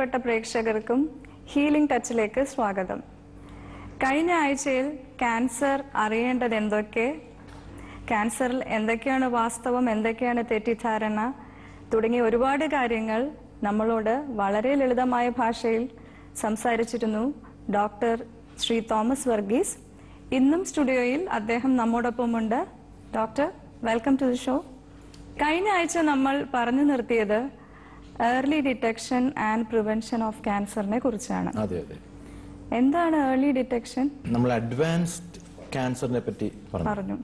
പ്രിയപ്പെട്ട പ്രേക്ഷകർക്കും ഹീലിംഗ് ടച്ചിലേക്ക് സ്വാഗതം. കഴിഞ്ഞ ആഴ്ചയിൽ ക്യാൻസർ അറിയേണ്ടത് എന്തൊക്കെ, ക്യാൻസറിൽ എന്തൊക്കെയാണ് വാസ്തവം, എന്തൊക്കെയാണ് തെറ്റിദ്ധാരണ തുടങ്ങിയ ഒരുപാട് കാര്യങ്ങൾ നമ്മളോട് വളരെ ലളിതമായ ഭാഷയിൽ സംസാരിച്ചിരുന്നു ഡോക്ടർ ശ്രീ തോമസ് വർഗീസ്. ഇന്നും സ്റ്റുഡിയോയിൽ അദ്ദേഹം നമ്മോടൊപ്പമുണ്ട്. Doctor, welcome to the show. കഴിഞ്ഞ ആഴ്ച നമ്മൾ പറഞ്ഞു നിർത്തിയത് early detection and prevention of ക്യാൻസറിനെ കുറിച്ചാണ്. എന്താണ് ഏർലി ഡിറ്റക്ഷൻ? നമ്മൾ അഡ്വാൻസ്ഡ് ക്യാൻസറിനെ പറ്റി പറഞ്ഞു.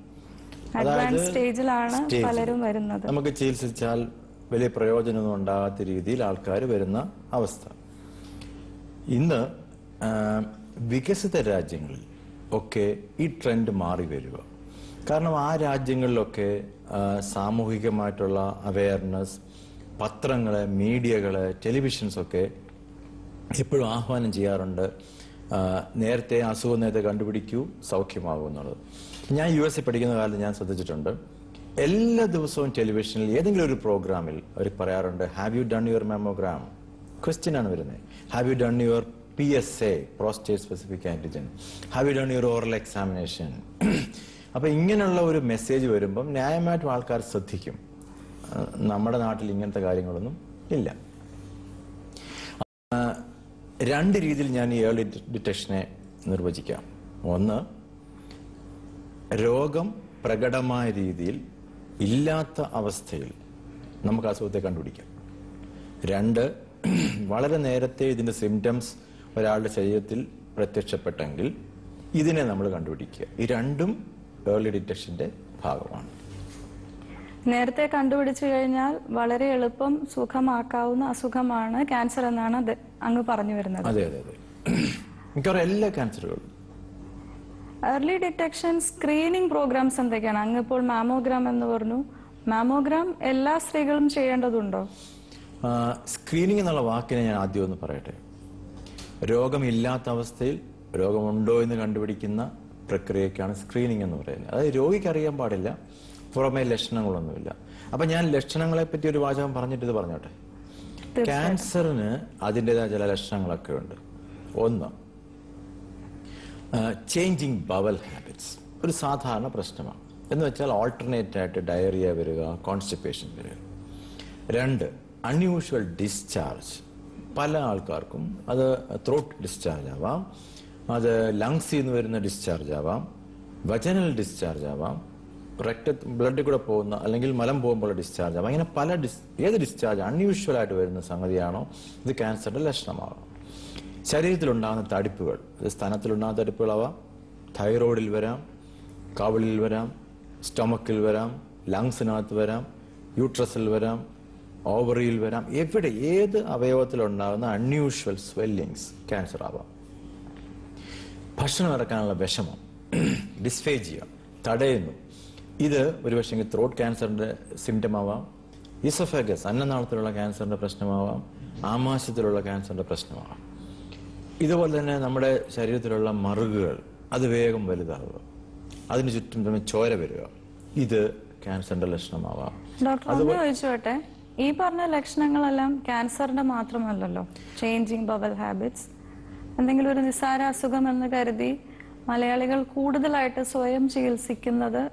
അഡ്വാൻസ് സ്റ്റേജിലാണ് പലരും വരുന്നത്. നമുക്ക് ചികിത്സിച്ചാൽ വലിയ പ്രയോജനമൊന്നും ഉണ്ടാകാത്ത രീതിയിൽ ആൾക്കാർ വരുന്ന അവസ്ഥ. ഇന്ന് വികസിത രാജ്യങ്ങളിൽ ഒക്കെ ഈ ട്രെൻഡ് മാറി വരിക. കാരണം ആ രാജ്യങ്ങളിലൊക്കെ സാമൂഹികമായിട്ടുള്ള അവയർനെസ്, പത്രങ്ങള്, മീഡിയകള്, ടെലിവിഷൻസൊക്കെ എപ്പോഴും ആഹ്വാനം ചെയ്യാറുണ്ട്, നേരത്തെ അസുഖം നേരത്തെ കണ്ടുപിടിക്കൂ, സൗഖ്യമാകും എന്നുള്ളത്. ഞാൻ US പഠിക്കുന്ന കാലത്ത് ഞാൻ ശ്രദ്ധിച്ചിട്ടുണ്ട്, എല്ലാ ദിവസവും ടെലിവിഷനിൽ ഏതെങ്കിലും ഒരു പ്രോഗ്രാമിൽ അവർ പറയാറുണ്ട്, have you done your mammogram? Question ആണ് വരുന്നത്. Have you done your PSA, prostate specific antigen? Have you done your oral examination? അപ്പൊ ഇങ്ങനെയുള്ള ഒരു മെസ്സേജ് വരുമ്പം ന്യായമായിട്ടും ആൾക്കാർ ശ്രദ്ധിക്കും. നമ്മുടെ നാട്ടിൽ ഇങ്ങനത്തെ കാര്യങ്ങളൊന്നും ഇല്ല. രണ്ട് രീതിയിൽ ഞാൻ ഈ ഏർലി ഡിറ്റക്ഷനെ നിർവചിക്കാം. ഒന്ന്, രോഗം പ്രകടമായ രീതിയിൽ ഇല്ലാത്ത അവസ്ഥയിൽ നമുക്ക് അസുഖത്തെ കണ്ടുപിടിക്കാം. രണ്ട്, വളരെ നേരത്തെ ഇതിന്റെ സിംറ്റംസ് ഒരാളുടെ ശരീരത്തിൽ പ്രത്യക്ഷപ്പെട്ടെങ്കിൽ ഇതിനെ നമ്മൾ കണ്ടുപിടിക്കുക. ഈ രണ്ടും ഏർലി ഡിറ്റക്ഷന്റെ ഭാഗമാണ്. നേരത്തെ കണ്ടുപിടിച്ചു കഴിഞ്ഞാൽ വളരെ എളുപ്പം സുഖമാക്കാവുന്ന അസുഖമാണ് ക്യാൻസർ എന്നാണ് അങ്ങ് പറഞ്ഞു വരുന്നത്. അതെ അതെ അതെ, മിക്കവാറും എല്ലാ ക്യാൻസറുകളും. ഏർലി ഡിറ്റക്ഷൻ സ്ക്രീനിങ് പ്രോഗ്രാംസ് എന്തൊക്കെയാണ്? അങ്ങ് ഇപ്പോൾ മാമോഗ്രാം എന്ന് പറഞ്ഞു. മാമോഗ്രാം എല്ലാ സ്ത്രീകളും ചെയ്യേണ്ടതുണ്ടോ? സ്ക്രീനിങ് എന്നുള്ള വാക്കിനെ ഞാൻ ആദ്യം ഒന്ന് പറയട്ടെ. രോഗമില്ലാത്ത അവസ്ഥയിൽ രോഗമുണ്ടോ എന്ന് കണ്ടുപിടിക്കുന്ന പ്രക്രിയക്കാണ് സ്ക്രീനിങ് എന്ന് പറയുന്നത്. അതായത് രോഗിക്ക് അറിയാൻ പാടില്ല, പുറമേ ലക്ഷണങ്ങളൊന്നുമില്ല. അപ്പൊ ഞാൻ ലക്ഷണങ്ങളെ പറ്റി ഒരു വാചകം പറഞ്ഞിട്ട് ഇത് പറഞ്ഞോട്ടെ. ക്യാൻസറിന് അതിൻ്റെതായ ചില ലക്ഷണങ്ങളൊക്കെ ഉണ്ട്. ഒന്ന്, ചേഞ്ചിങ് ബവൽ ഹാബിറ്റ്സ് ഒരു സാധാരണ പ്രശ്നമാണ്. എന്ന് വെച്ചാൽ ഓൾട്ടർനേറ്റ് ആയിട്ട് ഡയറിയ വരിക, കോൺസ്റ്റിപ്പേഷൻ വരിക. രണ്ട്, അൺയൂഷ്വൽ ഡിസ്ചാർജ്. പല ആൾക്കാർക്കും അത് ത്രോട്ട് ഡിസ്ചാർജ് ആവാം, അത് ലങ്സിൽ നിന്ന് വരുന്ന ഡിസ്ചാർജ് ആവാം, വജനൽ ഡിസ്ചാർജ് ആവാം, ബ്ലഡിൽ കൂടെ പോകുന്ന അല്ലെങ്കിൽ മലം പോകുമ്പോൾ ഡിസ്ചാർജ് ആവാം. ഇങ്ങനെ പല ഏത് ഡിസ്ചാർജ് അൺയൂഷ്വൽ ആയിട്ട് വരുന്ന സംഗതിയാണോ ഇത് ക്യാൻസറിന്റെ ലക്ഷണമാകാം. ശരീരത്തിലുണ്ടാകുന്ന തടിപ്പുകൾ, അത് സ്തനത്തിലുണ്ടാകുന്ന തടിപ്പുകളാവാം, തൈറോയിഡിൽ വരാം, കവിളിൽ വരാം, സ്റ്റൊമക്കിൽ വരാം, ലങ്സിനകത്ത് വരാം, യൂട്രസിൽ വരാം, ഓവറിയിൽ വരാം. എവിടെ ഏത് അവയവത്തിലുണ്ടാകുന്ന അൺയൂഷ്വൽ സ്വെല്ലിങ്സ് ക്യാൻസർ ആവാം. ഭക്ഷണം ഇറക്കാനുള്ള വിഷമം, ഡിസ്ഫേജിയ, തടയുന്നു. ഇത് ഒരുപക്ഷെ ത്രോട്ട് ക്യാൻസറിന്റെ സിംറ്റം ആവാം. ഈസോഫാഗസ്, അന്നനാളത്തിലുള്ള ക്യാൻസറിന്റെ പ്രശ്നമാവാം. ആമാശയത്തിലുള്ള ക്യാൻസറിന്റെ പ്രശ്നമാവാം. ഇതുപോലെ തന്നെ നമ്മുടെ ശരീരത്തിലുള്ള മറുകുകൾ അത് വേഗം വലുതാവുക, അതിന് ചുറ്റും ചോര വരിക, ഇത് ക്യാൻസറിന്റെ ലക്ഷണമാവാം. ഡോക്ടർ ചോദിച്ചോട്ടെ, ഈ പറഞ്ഞ ലക്ഷണങ്ങളെല്ലാം ക്യാൻസറിന്റെ മാത്രമല്ലല്ലോ. ചേഞ്ചിങ് ബവൽ ഹാബിറ്റ്സ് എന്തെങ്കിലും ഒരു നിസ്സാര അസുഖം എന്ന് കരുതി മലയാളികൾ കൂടുതലായിട്ട് സ്വയം ചികിത്സിക്കുന്നത്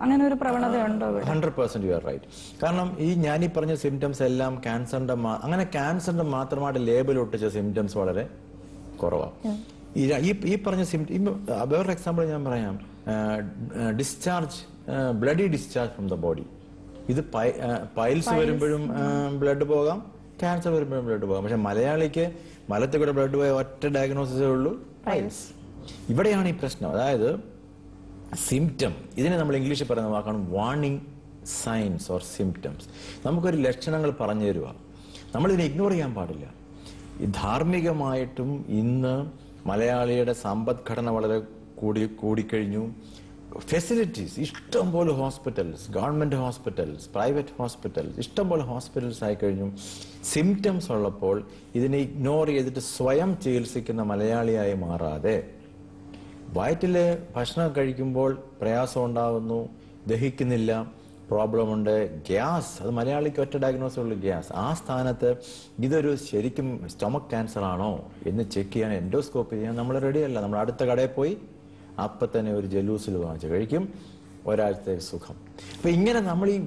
അങ്ങനെ ഒരു പ്രവണത ഉണ്ടോ? 100% യു ആർ റൈറ്റ്. കാരണം ഞാനീ പറഞ്ഞ സിംറ്റംസ് എല്ലാം ക്യാൻസറിന്റെ മാത്രമായിട്ട് ലേബൽ ഒട്ടിച്ച സിംറ്റംസ് വളരെ കുറവാണ്. ഈ പറഞ്ഞ വേറൊരു എക്സാമ്പിൾ ഞാൻ പറയാം. Discharge, bloody discharge from the body. ഇത് പൈൽസ് വരുമ്പോഴും ബ്ലഡ് പോകാം, ക്യാൻസർ വരുമ്പോഴും ബ്ലഡ് പോകാം. പക്ഷെ മലയാളിക്ക് മലത്തിൽ കൂടെ ബ്ലഡ് പോയ ഒറ്റ ഡയഗ്നോസിസേ ഉള്ളൂ, പൈൽസ്. ഇവിടെയാണ് ഈ പ്രശ്നം. അതായത് സിംറ്റം, ഇതിനെ നമ്മൾ ഇംഗ്ലീഷിൽ പറയുന്ന വാക്കാണ് വാർണിംഗ് സൈൻസ് ഓർ സിംറ്റംസ്. നമുക്കൊരു ലക്ഷണങ്ങൾ പറഞ്ഞു തരുക, നമ്മളിതിനെ ഇഗ്നോർ ചെയ്യാൻ പാടില്ല. ഈ ധാർമ്മികമായിട്ടും ഇന്ന് മലയാളിയുടെ സമ്പദ്ഘടന വളരെ കൂടിക്കഴിഞ്ഞു. ഫെസിലിറ്റീസ്, ഇഷ്ടംപോലെ hospitals, government hospitals, private hospitals, ഇഷ്ടംപോലെ ഹോസ്പിറ്റൽസ് ആയിക്കഴിഞ്ഞു. സിംറ്റംസ് ഉള്ളപ്പോൾ ഇതിനെ ഇഗ്നോർ ചെയ്തിട്ട് സ്വയം ചികിത്സിക്കുന്ന മലയാളിയായി മാറാതെ, വയറ്റില് ഭക്ഷണം കഴിക്കുമ്പോൾ പ്രയാസം ഉണ്ടാകുന്നു, ദഹിക്കുന്നില്ല, പ്രോബ്ലം ഉണ്ട്, ഗ്യാസ്, അത് മലയാളിക്ക് ഒറ്റ ഡയഗ്നോസ് ഉള്ളൂ, ഗ്യാസ്. ആ സ്ഥാനത്ത് ഇതൊരു ശരിക്കും സ്റ്റൊമക് ക്യാൻസർ ആണോ എന്ന് ചെക്ക് ചെയ്യാൻ, എൻഡോസ്കോപ്പി ചെയ്യാൻ നമ്മൾ റെഡിയല്ല. നമ്മൾ അടുത്ത കടയിൽ പോയി അപ്പം തന്നെ ഒരു ജലൂസിൽ വാങ്ങിച്ച് കഴിക്കും, ഒരാഴ്ചത്തേക്ക് സുഖം. അപ്പം ഇങ്ങനെ നമ്മൾ ഈ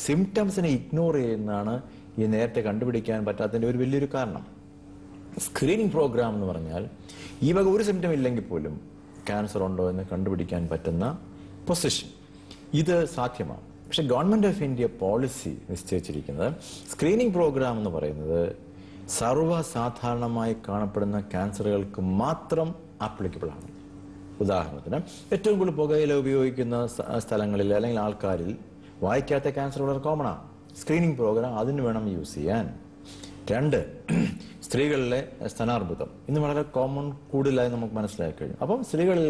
സിംറ്റംസിനെ ഇഗ്നോർ ചെയ്യുന്നതാണ് ഈ നേരത്തെ കണ്ടുപിടിക്കാൻ പറ്റാത്തതിൻ്റെ ഒരു വലിയൊരു കാരണം. സ്ക്രീനിങ് പ്രോഗ്രാം എന്ന് പറഞ്ഞാൽ ഈ വക ഒരു സിംറ്റം ഇല്ലെങ്കിൽ പോലും ക്യാൻസർ ഉണ്ടോ എന്ന് കണ്ടുപിടിക്കാൻ പറ്റുന്ന പൊസിഷൻ, ഇത് സാധ്യമാണ്. പക്ഷെ ഗവൺമെന്റ് ഓഫ് ഇന്ത്യ പോളിസി നിശ്ചയിച്ചിരിക്കുന്നത് സ്ക്രീനിങ് പ്രോഗ്രാം എന്ന് പറയുന്നത് സർവ്വസാധാരണമായി കാണപ്പെടുന്ന ക്യാൻസറുകൾക്ക് മാത്രം ആപ്ലിക്കബിൾ ആണ്. ഉദാഹരണത്തിന് ഏറ്റവും കൂടുതൽ പുകയില ഉപയോഗിക്കുന്ന സ്ഥലങ്ങളിൽ അല്ലെങ്കിൽ ആൾക്കാരിൽ വായിക്കാത്ത ക്യാൻസർ വളരെ കോമൺ ആണ്. സ്ക്രീനിങ് പ്രോഗ്രാം അതിന് വേണം യൂസ് ചെയ്യാൻ. 2, സ്ത്രീകളിലെ സ്തനാർബുദം ഇന്ന് വളരെ കോമൺ, കൂടുതലായി നമുക്ക് മനസ്സിലാക്കി കഴിഞ്ഞു. അപ്പം സ്ത്രീകളിൽ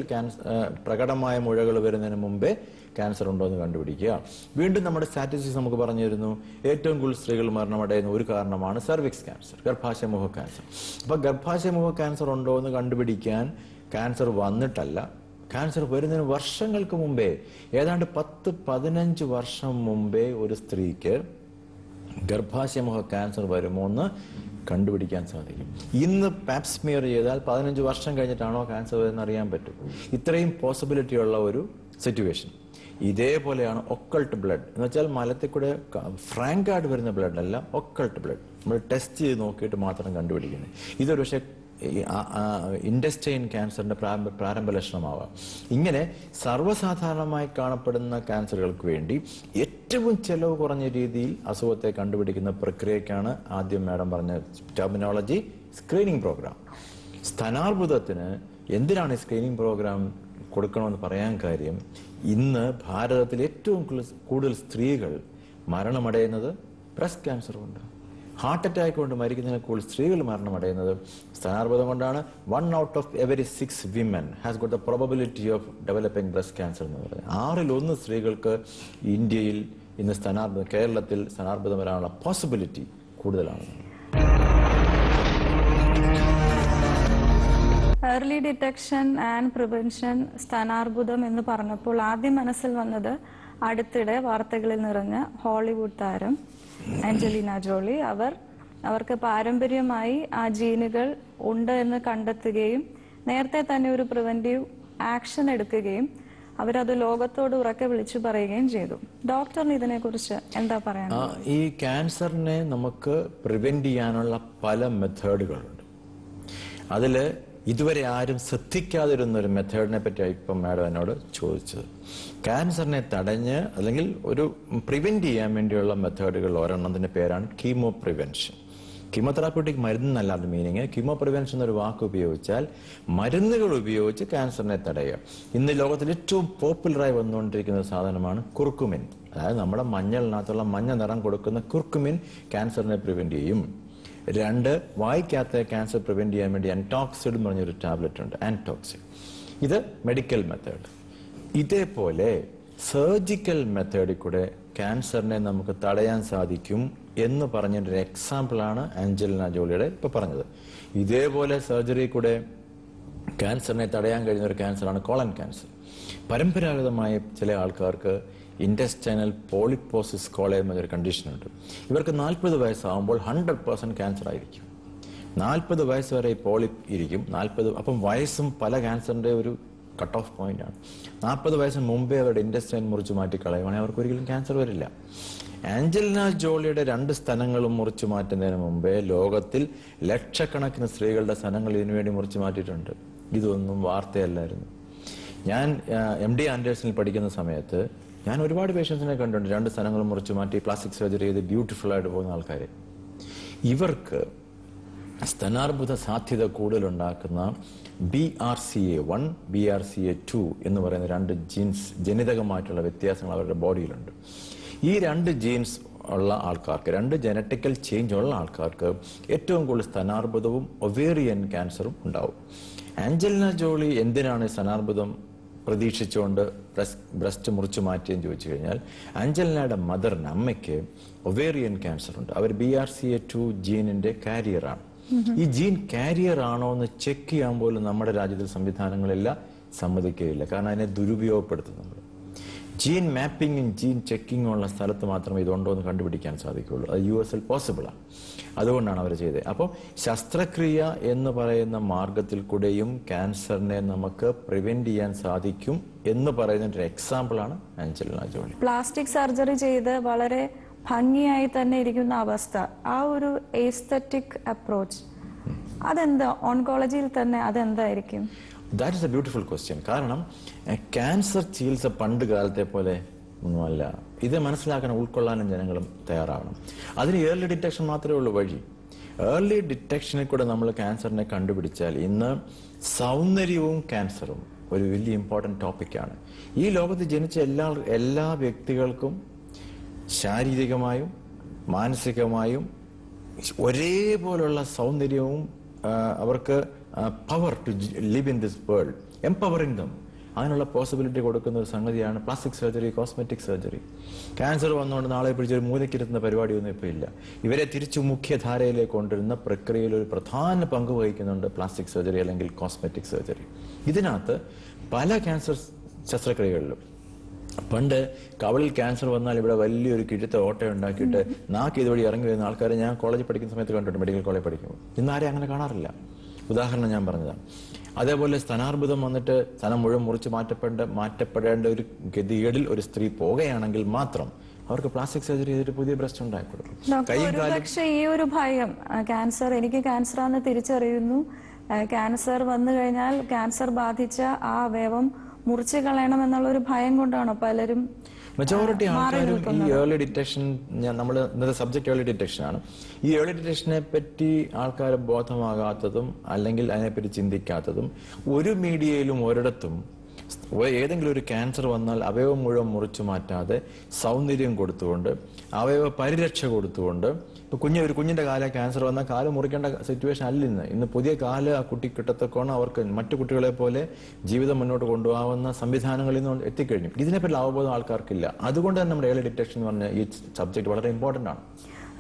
പ്രകടമായ മുഴകൾ വരുന്നതിന് മുമ്പേ ക്യാൻസർ ഉണ്ടോ എന്ന് കണ്ടുപിടിക്കുക. വീണ്ടും നമ്മുടെ സ്റ്റാറ്റിസ്റ്റിക്സ് നമുക്ക് പറഞ്ഞു തരുന്നു ഏറ്റവും കൂടുതൽ സ്ത്രീകൾ മരണമടയുന്ന ഒരു കാരണമാണ് സെർവിക്സ് ക്യാൻസർ, ഗർഭാശയമുഖ ക്യാൻസർ. അപ്പൊ ഗർഭാശയമുഖ ക്യാൻസർ ഉണ്ടോ എന്ന് കണ്ടുപിടിക്കാൻ ക്യാൻസർ വന്നിട്ടല്ല, ക്യാൻസർ വരുന്നതിന് വർഷങ്ങൾക്ക് മുമ്പേ, ഏതാണ്ട് 10-15 വർഷം മുമ്പേ ഒരു സ്ത്രീക്ക് ഗർഭാശയമുഖ ക്യാൻസർ വരുമോ എന്ന് കണ്ടുപിടിക്കാൻ സാധിക്കും. ഇന്ന് പാപ്സ്മിയർ ചെയ്താൽ 15 വർഷം കഴിഞ്ഞിട്ടാണോ ക്യാൻസർ വരുന്നത് അറിയാൻ പറ്റും. ഇത്രയും പോസിബിലിറ്റി ഉള്ള ഒരു സിറ്റുവേഷൻ. ഇതേപോലെയാണ് ഒക്കൾട്ട് ബ്ലഡ് എന്ന് വെച്ചാൽ മലത്തിൽ കൂടെ ഫ്രാങ്ക് ആയിട്ട് വരുന്ന ബ്ലഡ് അല്ല, ഒക്കൾട്ട് ബ്ലഡ് നമ്മൾ ടെസ്റ്റ് ചെയ്ത് നോക്കിയിട്ട് മാത്രം കണ്ടുപിടിക്കുന്നത്. ഇതൊരു പക്ഷേ ഇൻഡസ്റ്റൈൻ ക്യാൻസറിന്റെ പ്രാരംഭ ലക്ഷണമാവാം. ഇങ്ങനെ സർവ്വസാധാരണമായി കാണപ്പെടുന്ന ക്യാൻസറുകൾക്ക് വേണ്ടി ഏറ്റവും ചെലവ് കുറഞ്ഞ രീതിയിൽ അസുഖത്തെ കണ്ടുപിടിക്കുന്ന പ്രക്രിയക്കാണ് ആദ്യം മാഡം പറഞ്ഞ ടെർമിനോളജി സ്ക്രീനിങ് പ്രോഗ്രാം. സ്തനാർബുദത്തിന് എന്തിനാണ് ഈ സ്ക്രീനിങ് പ്രോഗ്രാം കൊടുക്കണമെന്ന് പറയാൻ കാര്യം, ഇന്ന് ഭാരതത്തിൽ ഏറ്റവും കൂടുതൽ സ്ത്രീകൾ മരണമടയുന്നത് ബ്രസ്റ്റ് ക്യാൻസർ കൊണ്ട്, ഹാർട്ട് അറ്റാക്ക് കൊണ്ട് മരിക്കുന്നതിന് കൂടുതൽ സ്ത്രീകൾ മരണമടയുന്നത് സ്തനാർബുദം കൊണ്ടാണ്. 1 out of every 6 women has got the probability of developing breast cancer എന്ന് പറയുന്നത്. 6-1 സ്ത്രീകൾക്ക് ഇന്ത്യയിൽ ഇന്ന് കേരളത്തിൽ സ്തനാർബുദം വരാനുള്ള പോസിബിലിറ്റി കൂടുതലാണ്. ഏർലി ഡിറ്റക്ഷൻ ആൻഡ് പ്രിവെൻഷൻ, സ്തനാർബുദം എന്ന് പറഞ്ഞപ്പോൾ ആദ്യം മനസ്സിൽ വന്നത് അടുത്തിടെ വാർത്തകളിൽ നിറഞ്ഞ ഹോളിവുഡ് താരം ആഞ്ചലിന ജോളി. അവർക്ക് പാരമ്പര്യമായി ആ ജീനുകൾ ഉണ്ട് എന്ന് കണ്ടെത്തുകയും നേരത്തെ തന്നെ ഒരു പ്രിവെന്റീവ് ആക്ഷൻ എടുക്കുകയും അവരത് ലോകത്തോട് ഉറക്കെ വിളിച്ചു പറയുകയും ചെയ്തു. ഡോക്ടറിന് ഇതിനെക്കുറിച്ച് എന്താ പറയാനുള്ളത്? ഈ ക്യാൻസറിനെ നമുക്ക് പ്രിവെന്റ് ചെയ്യാനുള്ള പല മെത്തേഡുകളുണ്ട്. അതില് ഇതുവരെ ആരും ശ്രദ്ധിക്കാതിരുന്ന ഒരു മെത്തേഡിനെ പറ്റി ഇപ്പം മാഡം എന്നോട് ചോദിച്ചത്. ക്യാൻസറിനെ തടഞ്ഞ് അല്ലെങ്കിൽ ഒരു പ്രിവെന്റ് ചെയ്യാൻ വേണ്ടിയുള്ള മെത്തേഡുകൾ ഒരെണ്ണത്തിന്റെ പേരാണ് കീമോ പ്രിവെൻഷൻ. കീമോതെറാപ്യൂട്ടിക് മരുന്നല്ല അത് മീനിങ്. കീമോ പ്രിവെൻഷൻ എന്നൊരു വാക്ക് ഉപയോഗിച്ചാൽ മരുന്നുകൾ ഉപയോഗിച്ച് ക്യാൻസറിനെ തടയുക. ഇന്ന് ലോകത്തിൽ ഏറ്റവും പോപ്പുലറായി വന്നുകൊണ്ടിരിക്കുന്ന ഒരു സാധനമാണ് കുർക്കുമിൻ. അതായത് നമ്മുടെ മഞ്ഞളിനകത്തുള്ള മഞ്ഞ നിറം കൊടുക്കുന്ന കുർക്കുമിൻ ക്യാൻസറിനെ പ്രിവെന്റ് ചെയ്യും. 2, വായിക്കാത്ത ക്യാൻസർ പ്രിവെന്റ് ചെയ്യാൻ വേണ്ടി ആന്റോക്സിഡ് എന്ന് പറഞ്ഞൊരു ടാബ്ലറ്റ് ഉണ്ട്, ആന്റോക്സിഡ്. ഇത് മെഡിക്കൽ മെത്തേഡ്. ഇതേപോലെ സർജിക്കൽ മെത്തേഡിൽ കൂടെ ക്യാൻസറിനെ നമുക്ക് തടയാൻ സാധിക്കും എന്ന് പറഞ്ഞൊരു എക്സാമ്പിളാണ് ആഞ്ചലിന ജോളിയുടെ ഇപ്പൊ പറഞ്ഞത്. ഇതേപോലെ സർജറി കൂടെ ക്യാൻസറിനെ തടയാൻ കഴിയുന്ന ഒരു ക്യാൻസറാണ് കോളൻ ക്യാൻസർ. പരമ്പരാഗതമായ ചില ആൾക്കാർക്ക് ഇൻറ്റസ്റ്റൈനൽ പോളിപ്പോസിസ് കോളേ എന്നൊരു കണ്ടീഷനുണ്ട്. ഇവർക്ക് 40 വയസ്സാകുമ്പോൾ 100% ക്യാൻസർ ആയിരിക്കും. 40 വയസ്സ് വരെ ഈ പോളിപ്പ് ഇരിക്കും. 40, അപ്പം വയസ്സും പല ക്യാൻസറിന്റെ ഒരു കട്ട് ഓഫ് പോയിന്റ് ആണ്. 40 വയസ്സിന് മുമ്പേ അവരുടെ ഇൻറ്റസ്റ്റൈൻ മുറിച്ച് മാറ്റി കളയുവാണെങ്കിൽ അവർക്ക് ഒരിക്കലും ക്യാൻസർ വരില്ല. ആഞ്ചലിന ജോളിയുടെ 2 സ്തനങ്ങളും മുറിച്ചു മാറ്റുന്നതിന് മുമ്പേ ലോകത്തിൽ ലക്ഷക്കണക്കിന് സ്ത്രീകളുടെ സ്തനങ്ങൾ ഇതിനുവേണ്ടി മുറിച്ചു മാറ്റിയിട്ടുണ്ട്. ഇതൊന്നും വാർത്തയല്ലായിരുന്നു. ഞാൻ MD ആൻഡേഴ്സണിൽ പഠിക്കുന്ന സമയത്ത് ഞാൻ ഒരുപാട് പേഷ്യൻസിനെ കണ്ടിട്ടുണ്ട് 2 സ്തനങ്ങളും മുറിച്ചു മാറ്റി പ്ലാസ്റ്റിക് സർജറി ചെയ്ത് ബ്യൂട്ടിഫുൾ ആയിട്ട് പോകുന്ന ആൾക്കാരെ. ഇവർക്ക് സ്തനാർബുദ സാധ്യത കൂടുതലുണ്ടാക്കുന്ന BRCA1, BRCA2 എന്ന് പറയുന്ന 2 ജീൻസ്, ജനിതകമായിട്ടുള്ള വ്യത്യാസങ്ങൾ അവരുടെ ബോഡിയിലുണ്ട്. ഈ 2 ജീൻസ് ഉള്ള ആൾക്കാർക്ക്, 2 ജനറ്റിക്കൽ ചേഞ്ച് ഉള്ള ആൾക്കാർക്ക് ഏറ്റവും കൂടുതൽ സ്തനാർബുദവും ഒവേറിയൻ ക്യാൻസറും ഉണ്ടാവും. ആഞ്ചലിന ജോളി എന്തിനാണ് സ്തനാർബുദം പ്രതീക്ഷിച്ചുകൊണ്ട് ബ്രസ്റ്റ് മുറിച്ചു മാറ്റിയെന്ന് ചോദിച്ചു കഴിഞ്ഞാൽ, ആഞ്ചലിനയുടെ മദറിന്, അമ്മയ്ക്ക് ഒവേറിയൻ ക്യാൻസർ ഉണ്ട്. അവർ BRCA2 ജീനിന്റെ കാരിയറാണ്. ഈ ജീൻ കാരിയർ ആണോ എന്ന് ചെക്ക് ചെയ്യാൻ പോലും നമ്മുടെ രാജ്യത്തെ സംവിധാനങ്ങളെല്ലാം സമ്മതിക്കുകയില്ല. കാരണം അതിനെ ദുരുപയോഗപ്പെടുത്തുന്നുണ്ട്. ജീൻ മാപ്പിങ്ങും ജീൻ ചെക്കിങ്ങും ഉള്ള സ്ഥലത്ത് മാത്രമേ ഇതുണ്ടോ എന്ന് കണ്ടുപിടിക്കാൻ സാധിക്കുകയുള്ളൂ. അത് US-ൽ പോസിബിളാണ്. അതുകൊണ്ടാണ് അവർ ചെയ്തത്. അപ്പോൾ ശസ്ത്രക്രിയ എന്ന് പറയുന്ന മാർഗത്തിൽ കൂടെയും ക്യാൻസറിനെ നമുക്ക് പ്രിവെന്റ് ചെയ്യാൻ സാധിക്കും എന്ന് പറയുന്ന ഒരു എക്സാമ്പിളാണ് ആഞ്ചലിന ജോളി. പ്ലാസ്റ്റിക് സർജറി ചെയ്ത് വളരെ ഭംഗിയായി തന്നെ ഇരിക്കുന്ന അവസ്ഥ, ആ ഒരു എസ്തെറ്റിക് അപ്രോച്ച്, അതെന്താ ഓൺകോളജിയിൽ തന്നെ അതെന്തായിരിക്കും? That is a beautiful question. കാരണം ക്യാൻസർ ചികിത്സ പണ്ട് കാലത്തെ പോലെ ഒന്നുമല്ല. ഇത് മനസ്സിലാക്കാൻ ഉൾക്കൊള്ളാനും ജനങ്ങളും തയ്യാറാവണം. അതിന് ഏർലി ഡിറ്റക്ഷൻ മാത്രമേ ഉള്ളൂ വഴി. ഏർലി ഡിറ്റക്ഷനിൽ കൂടെ നമ്മൾ ക്യാൻസറിനെ കണ്ടുപിടിച്ചാൽ ഇന്ന് സൗന്ദര്യവും ക്യാൻസറും ഒരു വലിയ ഇമ്പോർട്ടൻറ്റ് ടോപ്പിക്കാണ്. ഈ ലോകത്ത് ജനിച്ച എല്ലാ വ്യക്തികൾക്കും ശാരീരികമായും മാനസികമായും ഒരേപോലുള്ള സൗന്ദര്യവും അവർക്ക് power to live in this world, empowering them, അതിനുള്ള പോസിബിലിറ്റി കൊടുക്കുന്ന ഒരു സംഗതിയാണ് plastic surgery, cosmetic surgery. Cancer വന്നുകൊണ്ട് നാളെ പിടിച്ചൊരു മൂലക്കിരുത്തുന്ന പരിപാടിയൊന്നും ഇപ്പോൾ ഇല്ല. ഇവരെ തിരിച്ചു മുഖ്യധാരയിലേക്ക് കൊണ്ടുവരുന്ന പ്രക്രിയയിൽ ഒരു പ്രധാന പങ്ക് വഹിക്കുന്നുണ്ട് പ്ലാസ്റ്റിക് സർജറി അല്ലെങ്കിൽ കോസ്മെറ്റിക് സർജറി. ഇതിനകത്ത് പല ക്യാൻസർ ശസ്ത്രക്രിയകളിലും പണ്ട് കവളിൽ ക്യാൻസർ വന്നാൽ ഇവിടെ വലിയൊരു കിഴുത്ത ഓട്ട ഉണ്ടാക്കിയിട്ട് നാക്ക് ഇതുവഴി ഇറങ്ങി വരുന്ന ആൾക്കാരെ ഞാൻ കോളേജിൽ പഠിക്കുന്ന സമയത്ത് കണ്ടിട്ടുണ്ട്, മെഡിക്കൽ കോളേജിൽ പഠിക്കുമ്പോൾ. ഇന്നാരെയും അങ്ങനെ കാണാറില്ല. ഉദാഹരണം ഞാൻ പറഞ്ഞതാണ്. അതേപോലെ സ്തനാർബുദം വന്നിട്ട് സ്ഥലം മുഴുവൻ മുറിച്ച് മാറ്റപ്പെടേണ്ട ഒരു ഗതികേടിൽ ഒരു സ്ത്രീ പോകുകയാണെങ്കിൽ മാത്രം അവർക്ക് പ്ലാസ്റ്റിക് സർജറി ചെയ്തിട്ട് പുതിയ ബ്രസ്റ്റ് ഉണ്ടാക്കി കൊടുക്കും. പക്ഷേ ഈ ഒരു ഭയം, ക്യാൻസർ, എനിക്ക് ക്യാൻസറാന്ന് തിരിച്ചറിയുന്നു, ക്യാൻസർ വന്നു കഴിഞ്ഞാൽ ക്യാൻസർ ബാധിച്ച ആ അവയവം മുറിച്ച് കളയണം എന്നുള്ള ഒരു ഭയം കൊണ്ടാണോ പലരും? മെജോറിറ്റി ആൾക്കാരും ഈ ഏർലി ഡിറ്റക്ഷൻ, നമ്മൾ ഇന്നത്തെ സബ്ജക്ട് ഏർലി ഡിറ്റക്ഷൻ ആണ്. ഈ ഏർലി ഡിറ്റക്ഷനെ പറ്റി ആൾക്കാർ ബോധമാകാത്തതും അല്ലെങ്കിൽ അതിനെപ്പറ്റി ചിന്തിക്കാത്തതും ഒരു മീഡിയയിലും ഒരിടത്തും ഏതെങ്കിലും ഒരു ക്യാൻസർ വന്നാൽ അവയവം മുഴുവൻ മുറിച്ചു മാറ്റാതെ സൗന്ദര്യം കൊടുത്തുകൊണ്ട് അവയവ പരിരക്ഷ കൊടുത്തുകൊണ്ട്, ഇപ്പൊ ഒരു കുഞ്ഞിന്റെ കാല ക്യാൻസർ വന്നാൽ കാല് മുറിക്കേണ്ട സിറ്റുവേഷൻ അല്ല ഇന്ന്. പുതിയ കാല് ആ കുട്ടി കിട്ടത്തക്കോണം അവർക്ക് മറ്റു കുട്ടികളെ പോലെ ജീവിതം മുന്നോട്ട് കൊണ്ടുപോകാവുന്ന സംവിധാനങ്ങളിൽ നിന്ന് എത്തിക്കഴിഞ്ഞു. ഇതിനെപ്പറ്റി അവബോധം ആൾക്കാർക്കില്ല. അതുകൊണ്ട് തന്നെ നമ്മുടെ ഏർലി ഡിറ്റക്ഷൻ എന്ന് പറഞ്ഞ ഈ സബ്ജക്ട് വളരെ ഇമ്പോർട്ടന്റ് ആണ്.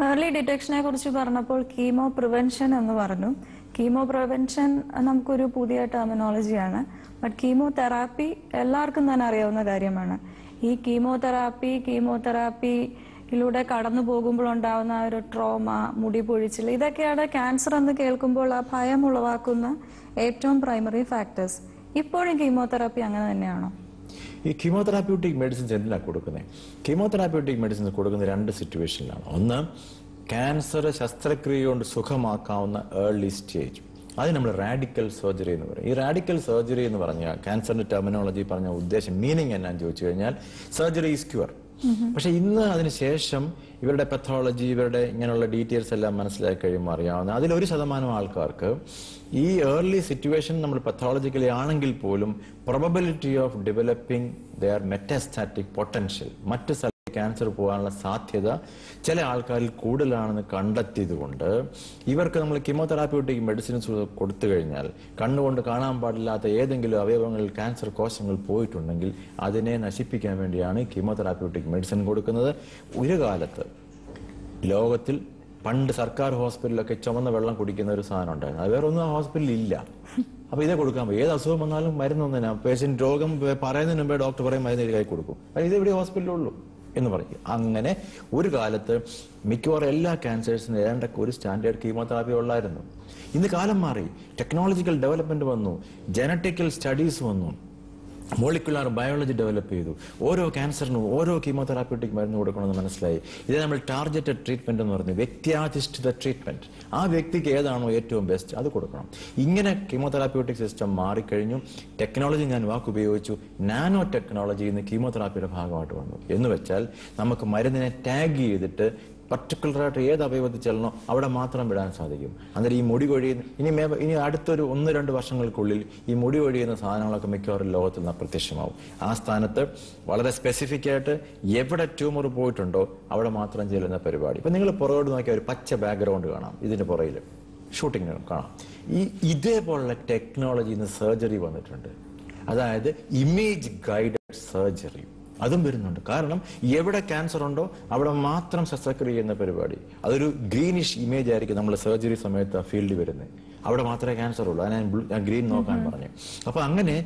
ഏർലി ഡിറ്റക്ഷനെ കുറിച്ച് പറഞ്ഞപ്പോൾ കീമോ പ്രിവെൻഷൻ എന്ന് പറഞ്ഞു. കീമോ പ്രിവെൻഷൻ നമുക്കൊരു പുതിയ ടെർമിനോളജിയാണ്. ബട്ട് കീമോതെറാപ്പി എല്ലാവർക്കും തന്നെ അറിയാവുന്ന കാര്യമാണ്. ഈ കീമോതെറാപ്പിയിലൂടെ കടന്നു പോകുമ്പോൾ ഉണ്ടാവുന്ന ഒരു ട്രോമ, മുടി പൊഴിച്ചിൽ, ഇതൊക്കെയാണ് ക്യാൻസർ എന്ന് കേൾക്കുമ്പോൾ ആ ഭയം ഉളവാക്കുന്ന ഏറ്റവും പ്രൈമറി ഫാക്ടേഴ്സ്. ഇപ്പോഴും കീമോതെറാപ്പി അങ്ങനെ തന്നെയാണോ? ഈ കീമോതെറാപ്യൂട്ടിക് മെഡിസിൻസ് എന്തിനാണ് കൊടുക്കുന്നത്? കീമോതെറാപ്യൂട്ടിക് മെഡിസിൻസ് കൊടുക്കുന്ന രണ്ട് സിറ്റുവേഷനിലാണ്. ഒന്ന്, ക്യാൻസർ ശസ്ത്രക്രിയ കൊണ്ട് സുഖമാക്കാവുന്ന ഏർലി സ്റ്റേജ്, അത് നമ്മൾ റാഡിക്കൽ സർജറി എന്ന് പറയും. ഈ റാഡിക്കൽ സർജറി എന്ന് പറഞ്ഞാൽ ക്യാൻസറിന്റെ ടെർമിനോളജി പറഞ്ഞ ഉദ്ദേശം, മീനിങ് എന്നാന്ന് ചോദിച്ചു കഴിഞ്ഞാൽ സർജറി ഈസ് ക്യൂർ. പക്ഷെ ഇന്ന് അതിനുശേഷം ഇവരുടെ പത്തോളജി, ഇവരുടെ ഇങ്ങനെയുള്ള ഡീറ്റെയിൽസ് എല്ലാം മനസ്സിലാക്കി കഴിയുമ്പോൾ അറിയാവുന്ന അതിലൊരു ശതമാനം ആൾക്കാർക്ക് ഈ ഏർലി സിറ്റുവേഷൻ നമ്മൾ പത്തോളജിക്കലി ആണെങ്കിൽ പോലും probability of developing their metastatic potential, മറ്റ് ക്യാൻസർ പോകാനുള്ള സാധ്യത ചില ആൾക്കാരിൽ കൂടുതലാണെന്ന് കണ്ടെത്തിയതുകൊണ്ട് ഇവർക്ക് നമ്മൾ കീമോതെറാപ്യൂട്ടിക് മെഡിസിൻസ് കൊടുത്തു കഴിഞ്ഞാൽ കണ്ണുകൊണ്ട് കാണാൻ പാടില്ലാത്ത ഏതെങ്കിലും അവയവങ്ങളിൽ ക്യാൻസർ കോശങ്ങൾ പോയിട്ടുണ്ടെങ്കിൽ അതിനെ നശിപ്പിക്കാൻ വേണ്ടിയാണ് കീമോതെറാപ്യൂട്ടിക് മെഡിസിൻ കൊടുക്കുന്നത്. ഒരു കാലത്ത് ലോകത്തിൽ പണ്ട് സർക്കാർ ഹോസ്പിറ്റലിലൊക്കെ ചുമന്ന വെള്ളം കുടിക്കുന്ന ഒരു സാധനം ഉണ്ടായിരുന്നു. അത് വേറെ ഒന്നും ആ ഹോസ്പിറ്റലിൽ ഇല്ല. അപ്പൊ ഇതേ കൊടുക്കാൻ പറ്റും. ഏത് അസുഖം വന്നാലും മരുന്നൊന്നിനാ, പേഷ്യന്റ് രോഗം പറയുന്നതിന് മുമ്പേ ഡോക്ടർ പറയും മരുന്ന് കൈ കൊടുക്കും, ഇതെവിടെ ഹോസ്പിറ്റലുള്ളൂ എന്ന് പറയും. അങ്ങനെ ഒരു കാലത്ത് മിക്കവാറും എല്ലാ ക്യാൻസേഴ്സിനും ഏതാണ്ട് ഒരു സ്റ്റാൻഡേർഡ് കീമോതെറാപ്പി ഉള്ളായിരുന്നു. ഇന്ന് കാലം മാറി, ടെക്നോളജിക്കൽ ഡെവലപ്മെന്റ് വന്നു, ജനറ്റിക്കൽ സ്റ്റഡീസ് വന്നു, മോളിക്കുലാർ ബയോളജി ഡെവലപ്പ് ചെയ്തു. ഓരോ ക്യാൻസറിനും ഓരോ കീമോതെറാപ്യൂട്ടിക് മരുന്ന് കൊടുക്കണമെന്ന് മനസ്സിലായി. ഇതേ നമ്മൾ ടാർഗറ്റഡ് ട്രീറ്റ്മെന്റ് എന്ന് പറഞ്ഞു, വ്യക്തിയാധിഷ്ഠിത ട്രീറ്റ്മെന്റ്. ആ വ്യക്തിക്ക് ഏതാണോ ഏറ്റവും ബെസ്റ്റ് അത് കൊടുക്കണം. ഇങ്ങനെ കീമോതെറാപ്യൂട്ടിക് സിസ്റ്റം മാറിക്കഴിഞ്ഞു. ടെക്നോളജി ഞാൻ വാക്കുപയോഗിച്ചു, നാനോ ടെക്നോളജി ഇന്ന് കീമോതെറാപ്പിയുടെ ഭാഗമായിട്ട് വന്നു. എന്ന് വെച്ചാൽ നമുക്ക് മരുന്നിനെ ടാഗ് ചെയ്തിട്ട് പർട്ടിക്കുലറായിട്ട് ഏത് അവയവത്തിൽ ചെല്ലണോ അവിടെ മാത്രം വിടാൻ സാധിക്കും. അന്നേരം ഈ മുടി കൊഴിയുന്ന ഇനി അടുത്തൊരു 1-2 വർഷങ്ങൾക്കുള്ളിൽ ഈ മുടി കൊഴിയുന്ന സാധനങ്ങളൊക്കെ മിക്കവാറും ലോകത്തിൽ നിന്ന് അപ്രത്യക്ഷമാവും. ആ സ്ഥാനത്ത് വളരെ സ്പെസിഫിക് ആയിട്ട് എവിടെ ട്യൂമർ പോയിട്ടുണ്ടോ അവിടെ മാത്രം ചെല്ലുന്ന പരിപാടി. ഇപ്പൊ നിങ്ങൾ പുറകോട്ട് നോക്കിയാൽ ഒരു പച്ച ബാക്ക്ഗ്രൗണ്ട് കാണാം, ഇതിന് പുറകിൽ ഷൂട്ടിങ് കാണാം. ഇതേപോലുള്ള ടെക്നോളജി ഇന്ന് സർജറി വന്നിട്ടുണ്ട്. അതായത് ഇമേജ് ഗൈഡഡ് സർജറി അതും വരുന്നുണ്ട്. കാരണം എവിടെ ക്യാൻസർ ഉണ്ടോ അവിടെ മാത്രം ശസ്ത്രക്രിയ ചെയ്യുന്ന പരിപാടി. അതൊരു ഗ്രീനിഷ് ഇമേജ് ആയിരിക്കും നമ്മൾ സർജറി സമയത്ത് ആ ഫീൽഡിൽ വരുന്നത്. അവിടെ മാത്രമേ ക്യാൻസർ ഉള്ളൂ. അതിനെ ഞാൻ ഗ്രീൻ നോക്കാൻ പറഞ്ഞു. അപ്പൊ അങ്ങനെ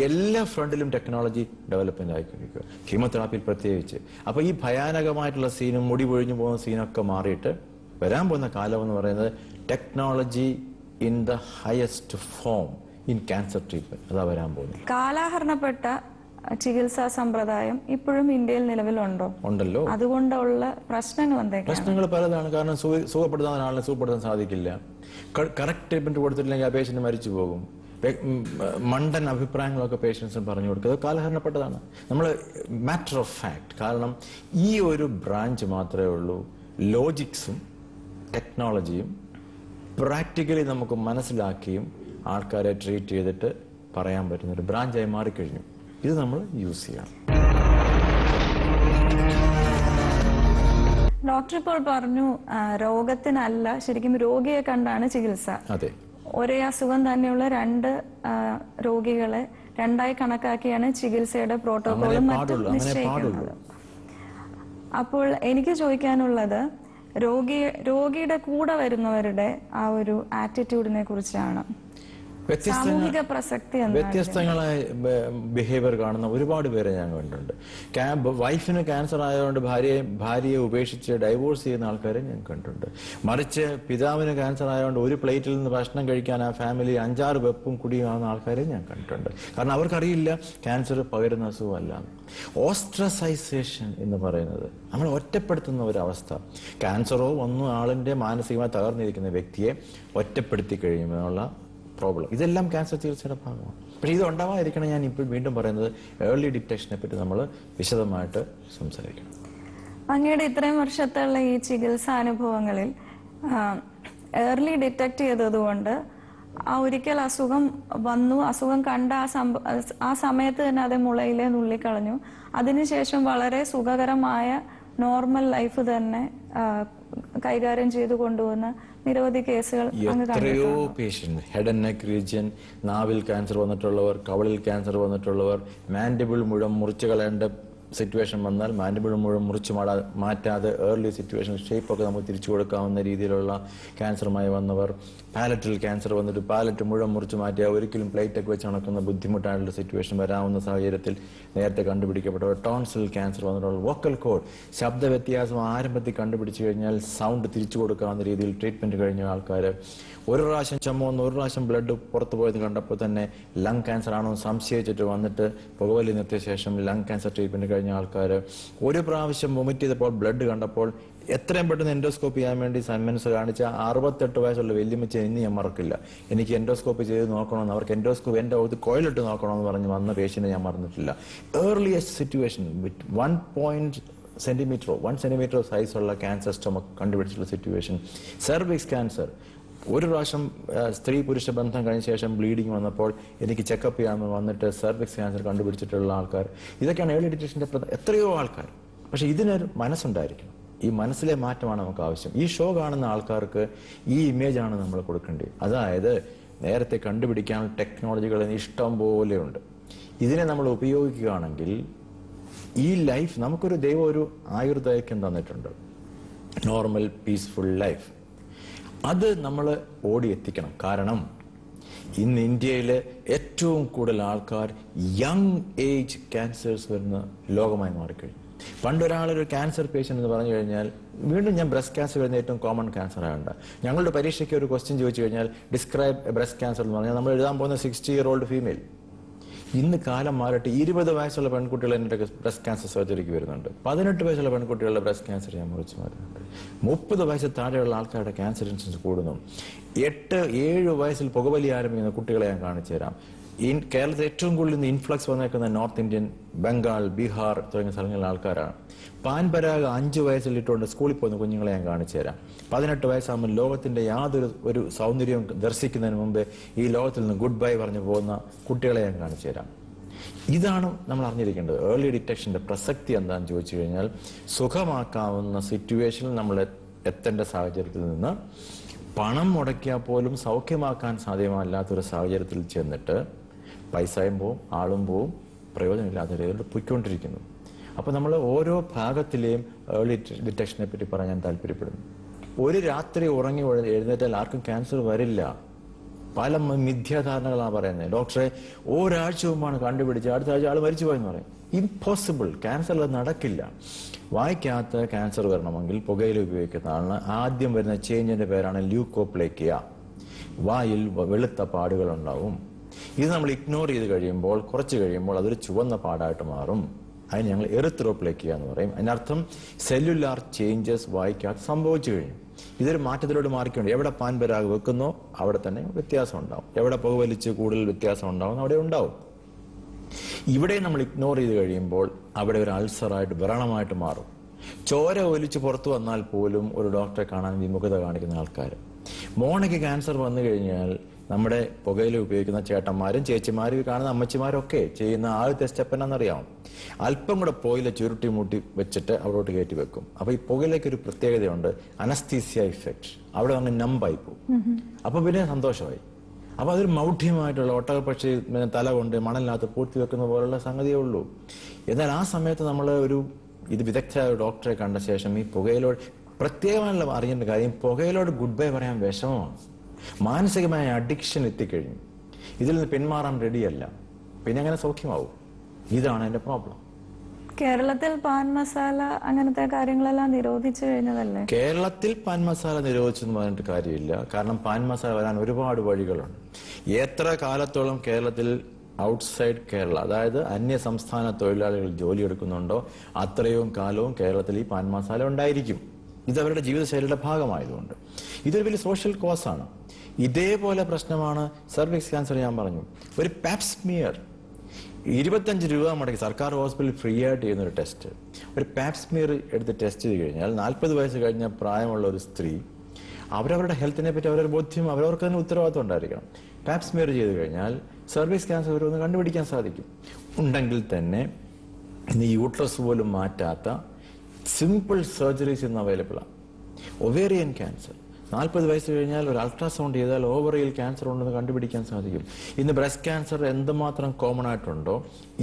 എല്ലാ ഫ്രണ്ടിലും ടെക്നോളജി ഡെവലപ്മെന്റ് ആയിക്കൊണ്ടിരിക്കുക, കീമോതെറാപ്പിയിൽ പ്രത്യേകിച്ച്. അപ്പൊ ഈ ഭയാനകമായിട്ടുള്ള സീനും മുടി പൊഴിഞ്ഞു പോകുന്ന സീനൊക്കെ മാറിയിട്ട് വരാൻ പോകുന്ന കാലം എന്ന് പറയുന്നത് technology in the highest form in cancer treatment, അതാ വരാൻ പോകുന്നത്. കാലാഹരണപ്പെട്ട ചികിത്സാ സമ്പ്രദായം ഇപ്പോഴും ഇന്ത്യയിൽ നിലവിലുണ്ടോ? ഉണ്ടല്ലോ. അതുകൊണ്ടുള്ള പ്രശ്നങ്ങൾ എന്തൊക്കെയാണ്? പ്രശ്നങ്ങൾ പലതാണ്. കാരണം സുഖപ്പെടുത്താൻ ആളിനെ സുഖപ്പെടുത്താൻ സാധിക്കില്ല. കറക്റ്റ് ട്രീറ്റ്മെന്റ് കൊടുത്തിട്ടില്ലെങ്കിൽ ആ പേഷ്യന്റ് മരിച്ചു പോകും. മണ്ടൻ അഭിപ്രായങ്ങളൊക്കെ പേഷ്യൻസിന് പറഞ്ഞു കൊടുക്കുക, അത് കാലഹരണപ്പെട്ടതാണ്. നമ്മൾ മാറ്റർ ഓഫ് ഫാക്ട്. കാരണം ഈ ഒരു ബ്രാഞ്ച് മാത്രമേ ഉള്ളൂ ലോജിക്സും ടെക്നോളജിയും പ്രാക്ടിക്കലി നമുക്ക് മനസ്സിലാക്കിയും ആൾക്കാരെ ട്രീറ്റ് ചെയ്തിട്ട് പറയാൻ പറ്റുന്ന ഒരു ബ്രാഞ്ചായി മാറിക്കഴിഞ്ഞു. ഇത് നമ്മൾ യൂസ് ചെയ്യണം. ഡോക്ടർ ഇപ്പോൾ പറഞ്ഞു രോഗത്തിനല്ല, ശരിക്കും രോഗിയെ കണ്ടാണ് ചികിത്സ. അതെ. ഒരേ അസുഖം തന്നെയുള്ള രണ്ട് രോഗികളെ രണ്ടായി കണക്കാക്കിയാണ് ചികിത്സയുടെ പ്രോട്ടോകോളും മറ്റും നിശ്ചയിക്കുന്നത്. അപ്പോൾ എനിക്ക് ചോദിക്കാനുള്ളത് രോഗിയുടെ കൂടെ വരുന്നവരുടെ ആ ഒരു ആറ്റിറ്റ്യൂഡിനെ കുറിച്ചാണ്. സാമൂഹിക പ്രസക്തി വ്യത്യസ്തങ്ങളായ ബിഹേവിയർ കാണുന്ന ഒരുപാട് പേരെ ഞാൻ കണ്ടിട്ടുണ്ട്. വൈഫിന് ക്യാൻസർ ആയതുകൊണ്ട് ഭാര്യയെ ഉപേക്ഷിച്ച് ഡൈവോഴ്സ് ചെയ്യുന്ന ആൾക്കാരെ ഞാൻ കണ്ടിട്ടുണ്ട്. മറിച്ച് പിതാവിന് ക്യാൻസർ ആയതുകൊണ്ട് ഒരു പ്ലേറ്റിൽ നിന്ന് ഭക്ഷണം കഴിക്കാൻ ആ ഫാമിലി 5-6 വെപ്പും കുടിയാവുന്ന ആൾക്കാരെ ഞാൻ കണ്ടിട്ടുണ്ട്. കാരണം അവർക്കറിയില്ല ക്യാൻസർ പകരുന്ന അസുഖമല്ല. ഓസ്ട്രസൈസേഷൻ എന്ന് പറയുന്നത് നമ്മൾ ഒറ്റപ്പെടുത്തുന്ന ഒരവസ്ഥ. ക്യാൻസറോ ഒന്നും ആളിന്റെ മാനസികമായി തകർന്നിരിക്കുന്ന വ്യക്തിയെ ഒറ്റപ്പെടുത്തി കഴിയുമെന്നുള്ള പ്രോബ്ലം, ഇതെല്ലാം ക്യാൻസർ ചികിത്സയുടെ ഭാഗമാണ്. പക്ഷേ ഇത് ഉണ്ടാവാതിരിക്കണം. ഞാൻ ഇപ്പോൾ വീണ്ടും പറയുന്നത് ഏർലി ഡിറ്റക്ഷനെ പറ്റി നമ്മൾ വിശദമായിട്ട് സംസാരിക്കണം. അങ്ങയുടെ ഇത്രയും വർഷത്തുള്ള ഈ ചികിത്സാ അനുഭവങ്ങളിൽ ഏർലി ഡിറ്റക്ട് ചെയ്തതുകൊണ്ട് ഒരിക്കൽ അസുഖം വന്നു, അസുഖം കണ്ട ആ സമയത്ത് തന്നെ അത് മുളയിലെ നുള്ളിക്കളഞ്ഞു, അതിനുശേഷം വളരെ സുഖകരമായ നോർമൽ ലൈഫ് തന്നെ കൈകാര്യം ചെയ്തു കൊണ്ടുവന്ന നിരവധി കേസുകൾ എത്രയോ patient, head and neck region, നാവിൽ ക്യാൻസർ വന്നിട്ടുള്ളവർ, കവളിൽ ക്യാൻസർ വന്നിട്ടുള്ളവർ, മാൻഡിബിൾ മുഴുവൻ മുറിച്ചു കളയേണ്ട സിറ്റുവേഷൻ വന്നാൽ മാൻഡിബിൾ മുഴുവൻ മുറിച്ച് മാറ്റാതെ ഏർലി സിറ്റുവേഷൻ ഷേപ്പൊക്കെ നമുക്ക് തിരിച്ചു കൊടുക്കാവുന്ന രീതിയിലുള്ള ക്യാൻസറുമായി വന്നവർ, പാലറ്റിൽ ക്യാൻസർ വന്നിട്ട് പാലറ്റ് മുഴുവൻ മുറിച്ച് മാറ്റിയാൽ ഒരിക്കലും പ്ലേറ്റ് ഒക്കെ വെച്ച് നടക്കുന്ന ബുദ്ധിമുട്ടായിട്ടുള്ള സിറ്റുവേഷൻ വരാവുന്ന സാഹചര്യത്തിൽ നേരത്തെ കണ്ടുപിടിക്കപ്പെട്ടവർ, ടോൺസിൽ ക്യാൻസർ വന്നിട്ടുള്ള വോക്കൽ കോഡ് ശബ്ദ വ്യത്യാസം ആരംഭത്തിൽ കണ്ടുപിടിച്ചു കഴിഞ്ഞാൽ സൗണ്ട് തിരിച്ചു കൊടുക്കാവുന്ന രീതിയിൽ ട്രീറ്റ്മെന്റ് കഴിഞ്ഞ ആൾക്കാർ, ഒരു പ്രാവശ്യം ചുമന്ന് ഒരു പ്രാവശ്യം ബ്ലഡ് പുറത്തു പോയത് കണ്ടപ്പോൾ തന്നെ ലങ് ക്യാൻസർ ആണോ സംശയിച്ചിട്ട് വന്നിട്ട് പുകവലി നിർത്തിയ ശേഷം ലങ് ക്യാൻസർ ട്രീറ്റ്മെന്റ് കഴിഞ്ഞ ആൾക്കാർ, ഒരു പ്രാവശ്യം വൊമിറ്റ് ചെയ്തപ്പോൾ ബ്ലഡ് കണ്ടപ്പോൾ എത്രയും പെട്ടെന്ന് എൻഡോസ്കോപ്പി ചെയ്യാൻ വേണ്ടി സന്മനസ് കാണിച്ച 68 വയസ്സുള്ള വല്യമ്മച്ച ഇന്ന് ഞാൻ മറക്കില്ല. എനിക്ക് എൻഡോസ്കോപ്പി ചെയ്ത് നോക്കണമെന്ന്, അവർക്ക് എൻഡോസ്കോപ്പി എൻ്റെ ഒരു കോയിലിട്ട് നോക്കണമെന്ന് പറഞ്ഞ് വന്ന പേഷ്യനെ ഞാൻ മറന്നിട്ടില്ല. ഏർലിയസ്റ്റ് സിറ്റുവേഷൻ വിത്ത് 1 സെന്റിമീറ്റർ സൈസുള്ള ക്യാൻസർ സ്റ്റൊമക് കണ്ടുപിടിച്ചിട്ടുള്ള സിറ്റുവേഷൻ. സെർവിക്സ് ക്യാൻസർ ഒരു പ്രാവശ്യം സ്ത്രീ പുരുഷ ബന്ധം കഴിഞ്ഞ ശേഷം ബ്ലീഡിങ് വന്നപ്പോൾ എനിക്ക് ചെക്കപ്പ് ചെയ്യാമെന്ന് വന്നിട്ട് സെർവിക്സ് ക്യാൻസർ കണ്ടുപിടിച്ചിട്ടുള്ള ആൾക്കാർ. ഇതൊക്കെയാണ് ഏർലി ഡിറ്റക്ഷന്റെ എത്രയോ ആൾക്കാർ. പക്ഷെ ഇതിനൊരു മനസ്സുണ്ടായിരിക്കണം. ഈ മനസ്സിലെ മാറ്റമാണ് നമുക്ക് ആവശ്യം. ഈ ഷോ കാണുന്ന ആൾക്കാർക്ക് ഈ ഇമേജ് ആണ് നമ്മൾ കൊടുക്കേണ്ടത്. അതായത് നേരത്തെ കണ്ടുപിടിക്കാനുള്ള ടെക്നോളജികൾ ഇഷ്ടം പോലെയുണ്ട്. ഇതിനെ നമ്മൾ ഉപയോഗിക്കുകയാണെങ്കിൽ ഈ ലൈഫ് നമുക്കൊരു ദൈവം ഒരു ആയുർദൈർഘ്യം തന്നിട്ടുണ്ട്, നോർമൽ പീസ്ഫുൾ ലൈഫ്. അത് നമ്മൾ ഓടിയെത്തിക്കണം. കാരണം ഇന്ന് ഇന്ത്യയിൽ ഏറ്റവും കൂടുതൽ ആൾക്കാർ യങ് ഏജ് ക്യാൻസേഴ്സ് വരുന്ന ലോകമായി മാറിക്കഴിഞ്ഞു. പണ്ടൊരാളൊരു ക്യാൻസർ പേഷ്യൻ്റ് എന്ന് പറഞ്ഞു കഴിഞ്ഞാൽ, വീണ്ടും ഞാൻ ബ്രസ്റ്റ് ക്യാൻസർ വരുന്ന ഏറ്റവും കോമൺ ക്യാൻസർ ആയതുകൊണ്ട് ഞങ്ങളുടെ പരീക്ഷയ്ക്ക് ഒരു ക്വസ്റ്റ്യൻ ചോദിച്ചു കഴിഞ്ഞാൽ ഡിസ്ക്രൈബ് ബ്രസ്റ്റ് ക്യാൻസർ എന്ന് പറഞ്ഞാൽ നമ്മൾ എഴുതാൻ പോകുന്ന 60-year-old ഫീമെയിൽ. ഇന്ന് കാലം മാറിയിട്ട് 20 വയസ്സുള്ള പെൺകുട്ടികൾ എൻ്റെ ബ്രസ്റ്റ് ക്യാൻസർ സർജറിക്ക് വരുന്നുണ്ട്. 18 വയസ്സുള്ള പെൺകുട്ടികളുടെ ബ്രസ്റ്റ് ക്യാൻസർ ഞാൻ മുറിച്ച് മാറ്റുന്നുണ്ട്. 30 വയസ്സിൽ താഴെയുള്ള ആൾക്കാരുടെ ക്യാൻസർ ഇൻസിഡൻസ് കൂടുന്നു. 8-7 വയസ്സിൽ പുകവലി ആരംഭിക്കുന്ന കുട്ടികളെ ഞാൻ കാണിച്ചു തരാം. കേരളത്തിൽ ഏറ്റവും കൂടുതൽ ഇൻഫ്ലക്സ് വന്നേക്കുന്ന നോർത്ത് ഇന്ത്യൻ, ബംഗാൾ, ബീഹാർ തുടങ്ങിയ സ്ഥലങ്ങളിലെ ആൾക്കാരാണ്. പാൻപരാഗ് 5 വയസ്സിൽ ഇട്ടുകൊണ്ട് സ്കൂളിൽ പോകുന്ന കുഞ്ഞുങ്ങളെ ഞാൻ കാണിച്ചു തരാം. 18 വയസ്സാകുമ്പോൾ ലോകത്തിന്റെ യാതൊരു സൗന്ദര്യവും ദർശിക്കുന്നതിന് മുമ്പ് ഈ ലോകത്തിൽ നിന്ന് ഗുഡ് ബൈ പറഞ്ഞു പോകുന്ന കുട്ടികളെ ഞാൻ കാണിച്ചു തരാം. ഇതാണ് നമ്മൾ അറിഞ്ഞിരിക്കേണ്ടത്. ഏർലി ഡിറ്റക്ഷന്റെ പ്രസക്തി എന്താണെന്ന് ചോദിച്ചു കഴിഞ്ഞാൽ, സുഖമാക്കാവുന്ന സിറ്റുവേഷനിൽ നമ്മൾ എത്തേണ്ട സാഹചര്യത്തിൽ നിന്ന് പണം മുടക്കിയാൽ പോലും സൗഖ്യമാക്കാൻ സാധ്യമല്ലാത്തൊരു സാഹചര്യത്തിൽ ചെന്നിട്ട് പൈസയും പോവും, ആളും പോവും, പ്രയോജനമില്ലാത്ത രീതിയിൽ പൊയ്ക്കൊണ്ടിരിക്കുന്നു. അപ്പോൾ നമ്മൾ ഓരോ ഭാഗത്തിലെയും ഏർലി ഡിറ്റക്ഷനെ പറ്റി പറയാൻ താല്പര്യപ്പെടുന്നു. ഒരു രാത്രി ഉറങ്ങി എഴുന്നേറ്റാൽ ആർക്കും ക്യാൻസർ വരില്ല. പല മിഥ്യാധാരണകളാണ് പറയുന്നത്. ഡോക്ടറെ ഒരാഴ്ച മുമ്പാണ് കണ്ടുപിടിച്ച് അടുത്ത ആഴ്ച ആൾ മരിച്ചു പോയെന്ന് പറയും. ഇംപോസിബിൾ. ക്യാൻസർ നടക്കില്ല. വായ്ക്കകത്ത് ക്യാൻസർ വരണമെങ്കിൽ പുകയില ഉപയോഗിക്കുന്ന ആളിന് ആദ്യം വരുന്ന ചേഞ്ചിന്റെ പേരാണ് ല്യൂക്കോപ്ലേക്കിയ. വായിൽ വെളുത്ത പാടുകൾ ഉണ്ടാവും. ഇത് നമ്മൾ ഇഗ്നോർ ചെയ്ത് കഴിയുമ്പോൾ കുറച്ച് കഴിയുമ്പോൾ അതൊരു ചുവന്ന പാടായിട്ട് മാറും. അതിന് ഞങ്ങൾ എറിത്രോപ്ലേക്കിയ എന്ന് പറയും. അതിനർത്ഥം സെല്ലുലാർ ചേഞ്ചസ് വായിക്കകത്ത് സംഭവിച്ചു കഴിഞ്ഞു. ഇതൊരു മാറ്റത്തിലോട്ട് മാറിക്കൊണ്ട് എവിടെ പാൻ പരാഗ് വെക്കുന്നോ അവിടെ തന്നെ വ്യത്യാസം ഉണ്ടാവും. എവിടെ പുകവലിച്ച് കൂടുതൽ വ്യത്യാസം ഉണ്ടാവും അവിടെ ഉണ്ടാവും. ഇവിടെ നമ്മൾ ഇഗ്നോർ ചെയ്ത് കഴിയുമ്പോൾ അവിടെ ഒരു അൾസറായിട്ട് വ്രണമായിട്ട് മാറും. ചോര ഒലിച്ച് പുറത്തു വന്നാൽ പോലും ഒരു ഡോക്ടറെ കാണാൻ വിമുഖത കാണിക്കുന്ന ആൾക്കാർ. മോണയ്ക്ക് ക്യാൻസർ വന്നു കഴിഞ്ഞാൽ നമ്മുടെ പുകയില ഉപയോഗിക്കുന്ന ചേട്ടന്മാരും ചേച്ചിമാരും കാണുന്ന അമ്മച്ചിമാരും ഒക്കെ ചെയ്യുന്ന ആദ്യത്തെ സ്റ്റെപ്പ് എന്നാണെന്നറിയാം. അല്പം കൂടെ പുകയില ചുരുട്ടി മൂട്ടി വെച്ചിട്ട് അവിടോട്ട് കയറ്റി വെക്കും. അപ്പൊ ഈ പുകയിലേക്ക് ഒരു പ്രത്യേകതയുണ്ട്, അനസ്തീസിയ ഇഫക്റ്റ്. അവിടെ വന്ന് നമ്പായി പോകും. അപ്പൊ പിന്നെ സന്തോഷമായി. അപ്പൊ അതൊരു മൗഢ്യമായിട്ടുള്ള ഒട്ടകപ്പക്ഷി തല കൊണ്ട് മണലിനകത്ത് പൂഴ്ത്തി വെക്കുന്ന പോലുള്ള സംഗതിയേ ഉള്ളൂ. എന്നാൽ ആ സമയത്ത് നമ്മൾ ഇത് വിദഗ്ധ ഡോക്ടറെ കണ്ട ശേഷം ഈ പുകയിലോട് പ്രത്യേകമായുള്ള അറിയേണ്ട കാര്യം, പുകയിലോട് ഗുഡ് ബൈ പറയാൻ വിഷമമാണ്. മാനസികമായ അഡിക്ഷൻ എത്തിക്കഴിഞ്ഞു. ഇതിൽ നിന്ന് പിന്മാറാൻ റെഡിയല്ല. പിന്നെ അങ്ങനെ സൗഖ്യമാവും. ഇതാണ് എന്റെ പ്രോബ്ലം. കേരളത്തിൽ പാൻ മസാല അങ്ങനത്തെ കാര്യങ്ങളെല്ലാം നിരോധിച്ചു കഴിഞ്ഞതല്ലേ? കേരളത്തിൽ പാൻ മസാല നിരോധിച്ചെന്ന് പറഞ്ഞിട്ട് കാര്യമില്ല. കാരണം പാൻ മസാല വരാൻ ഒരുപാട് വഴികളുണ്ട്. എത്ര കാലത്തോളം കേരളത്തിൽ ഔട്ട്സൈഡ് കേരള, അതായത് അന്യ സംസ്ഥാന തൊഴിലാളികൾ ജോലിയെടുക്കുന്നുണ്ടോ അത്രയും കാലവും കേരളത്തിൽ ഈ പാൻ മസാല ഉണ്ടായിരിക്കും. ഇത് അവരുടെ ജീവിതശൈലിയുടെ ഭാഗമായതുകൊണ്ട്. ഇതൊരു വലിയ സോഷ്യൽ കോസാണ്. ഇതേപോലെ പ്രശ്നമാണ് സർവിക്സ് ക്യാൻസർ. ഞാൻ പറഞ്ഞു, ഒരു പാപ്സ്മിയർ 25 രൂപ മുടക്കി സർക്കാർ ഹോസ്പിറ്റലിൽ ഫ്രീ ആയിട്ട് ചെയ്യുന്ന ഒരു ടെസ്റ്റ്. ഒരു പാപ്സ്മിയർ എടുത്ത് ടെസ്റ്റ് ചെയ്ത് കഴിഞ്ഞാൽ 40 വയസ്സ് കഴിഞ്ഞ പ്രായമുള്ള ഒരു സ്ത്രീ അവരവരുടെ ഹെൽത്തിനെ പറ്റി അവരൊരു ബോധ്യം അവരവർക്ക് തന്നെ ഉത്തരവാദിത്വം ഉണ്ടായിരിക്കണം. പാപ്സ്മിയർ ചെയ്ത് കഴിഞ്ഞാൽ സർവീസ് ക്യാൻസർ വരുമെന്ന് കണ്ടുപിടിക്കാൻ സാധിക്കും. ഉണ്ടെങ്കിൽ തന്നെ ഇന്ന് യൂട്രസ് പോലും മാറ്റാത്ത സിമ്പിൾ സർജറീസ് ഇന്ന് അവൈലബിൾ ആണ്. ഒവേറിയൻ ക്യാൻസർ 40 വയസ്സ് കഴിഞ്ഞാൽ ഒരു അൾട്രാസൗണ്ട് ചെയ്താൽ ഓവറിയിൽ ക്യാൻസർ ഉണ്ടെന്ന് കണ്ടുപിടിക്കാൻ സാധിക്കും. ഇന്ന് ബ്രസ്റ്റ് ക്യാൻസർ എന്തുമാത്രം കോമൺ ആയിട്ടുണ്ടോ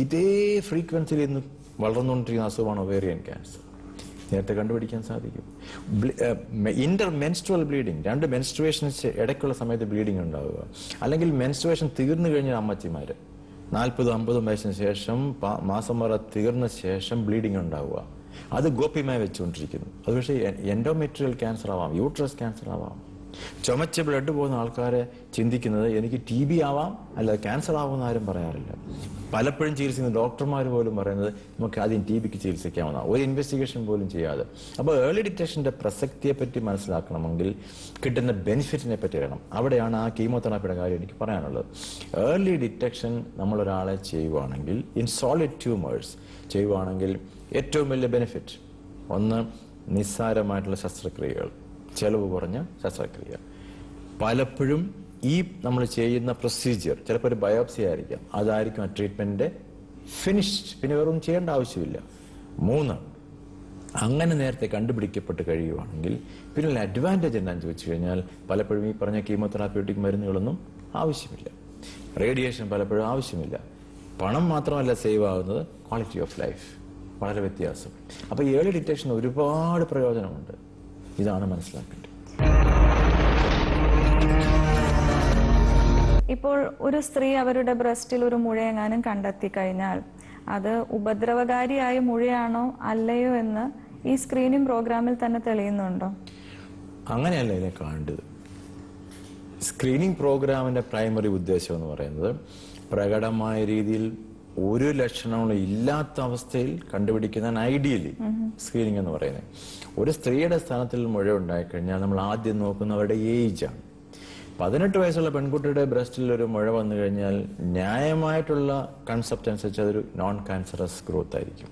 ഇതേ ഫ്രീക്വൻസിയിൽ ഇന്ന് വളർന്നുകൊണ്ടിരിക്കുന്ന അസുഖമാണ് ഒവേറിയൻ ക്യാൻസർ. നേരത്തെ കണ്ടുപിടിക്കാൻ സാധിക്കും. ഇന്റർമെൻസ്ട്രുവൽ ബ്ലീഡിങ്, 2 മെൻസ്ട്രുവേഷൻസ് ഇടയ്ക്കുള്ള സമയത്ത് ബ്ലീഡിങ് ഉണ്ടാവുക, അല്ലെങ്കിൽ മെൻസ്ട്രുവേഷൻ തീർന്നു കഴിഞ്ഞ അമ്മച്ചിമാര് 40-50 വയസ്സിന് ശേഷം മാസം വരെ തീർന്ന ശേഷം ബ്ലീഡിങ് ഉണ്ടാവുക, അത് ഗോപ്യമായി വെച്ചുകൊണ്ടിരിക്കുന്നു. അത് പക്ഷേ എൻഡോമെട്രിയൽ ക്യാൻസർ ആവാം, യൂട്രസ് ക്യാൻസർ ആവാം. ചുമച്ച് ബ്ലഡ് പോകുന്ന ആൾക്കാരെ ചിന്തിക്കുന്നത് എനിക്ക് TB ആവാം, അല്ല ക്യാൻസർ ആവുമെന്ന് ആരും പറയാറില്ല. പലപ്പോഴും ചികിത്സിക്കുന്ന ഡോക്ടർമാർ പോലും പറയുന്നത് നമുക്ക് ആദ്യം TBക്ക് ചികിത്സിക്കാവുന്ന, ഒരു ഇൻവെസ്റ്റിഗേഷൻ പോലും ചെയ്യാതെ. അപ്പോൾ ഏർലി ഡിറ്റക്ഷന്റെ പ്രസക്തിയെ പറ്റി മനസ്സിലാക്കണമെങ്കിൽ കിട്ടുന്ന ബെനിഫിറ്റിനെ പറ്റി അറിയണം. അവിടെയാണ് ആ കീമോതെറാപ്പിയുടെ കാര്യം എനിക്ക് പറയാനുള്ളത്. ഏർലി ഡിറ്റക്ഷൻ നമ്മളൊരാളെ ചെയ്യുവാണെങ്കിൽ, ഇൻ സോളിഡ് ട്യൂമേഴ്സ് ചെയ്യുവാണെങ്കിൽ ഏറ്റവും വലിയ ബെനിഫിറ്റ് ഒന്ന് നിസ്സാരമായിട്ടുള്ള ശസ്ത്രക്രിയകൾ, ചെലവ് കുറഞ്ഞ ശസ്ത്രക്രിയ. പലപ്പോഴും ഈ നമ്മൾ ചെയ്യുന്ന പ്രൊസീജിയർ ചിലപ്പോൾ ഒരു ബയോപ്സി ആയിരിക്കാം, അതായിരിക്കും ആ ട്രീറ്റ്മെന്റിന്റെ ഫിനിഷ്ഡ്, പിന്നെ വേറൊന്നും ചെയ്യേണ്ട ആവശ്യമില്ല. 3, അങ്ങനെ നേരത്തെ കണ്ടുപിടിക്കപ്പെട്ട് കഴിയുവാണെങ്കിൽ പിന്നെ അഡ്വാൻറ്റേജ് എന്താണെന്ന് ചോദിച്ചു കഴിഞ്ഞാൽ പലപ്പോഴും ഈ പറഞ്ഞ കീമോതെറാപ്യൂട്ടിക് മരുന്നുകളൊന്നും ആവശ്യമില്ല, റേഡിയേഷൻ പലപ്പോഴും ആവശ്യമില്ല. പണം മാത്രമല്ല സേവ് ആകുന്നത്, ക്വാളിറ്റി ഓഫ് ലൈഫ് വളരെ വ്യത്യാസം. അപ്പൊ ഈ ഏർലി ഡിറ്റക്ഷൻ ഒരുപാട് പ്രയോജനമുണ്ട്. ഇതാണ് മനസ്സിലാക്കേണ്ടത്. ഇപ്പോൾ ഒരു സ്ത്രീ അവരുടെ ബ്രസ്റ്റിൽ ഒരു മുഴയെങ്ങാനും കണ്ടെത്തി കഴിഞ്ഞാൽ അത് ഉപദ്രവകാരിയായ മുഴയാണോ അല്ലയോ എന്ന് ഈ സ്ക്രീനിംഗ് പ്രോഗ്രാമിൽ തന്നെ തെളിയുന്നുണ്ടോ? അങ്ങനെയല്ല ഇതിനെ കാണേണ്ടത്. സ്ക്രീനിംഗ് പ്രോഗ്രാമിന്റെ പ്രൈമറി ഉദ്ദേശം എന്ന് പറയുന്നത് പ്രകടമായ രീതിയിൽ ഒരു ലക്ഷണങ്ങളും ഇല്ലാത്ത അവസ്ഥയിൽ കണ്ടുപിടിക്കുന്ന ഐഡിയലി സ്ക്രീനിങ് എന്ന് പറയുന്നത്. ഒരു സ്ത്രീയുടെ സ്ഥാനത്തിൽ മുഴ ഉണ്ടായിക്കഴിഞ്ഞാൽ നമ്മൾ ആദ്യം നോക്കുന്നവരുടെ ഏജാണ്. 18 വയസ്സുള്ള പെൺകുട്ടിയുടെ ബ്രസ്റ്റിൽ ഒരു മുഴ വന്നു കഴിഞ്ഞാൽ ന്യായമായിട്ടുള്ള കൺസെപ്റ്റ് അനുസരിച്ച് അതൊരു നോൺ ക്യാൻസറസ് ഗ്രോത്ത് ആയിരിക്കും.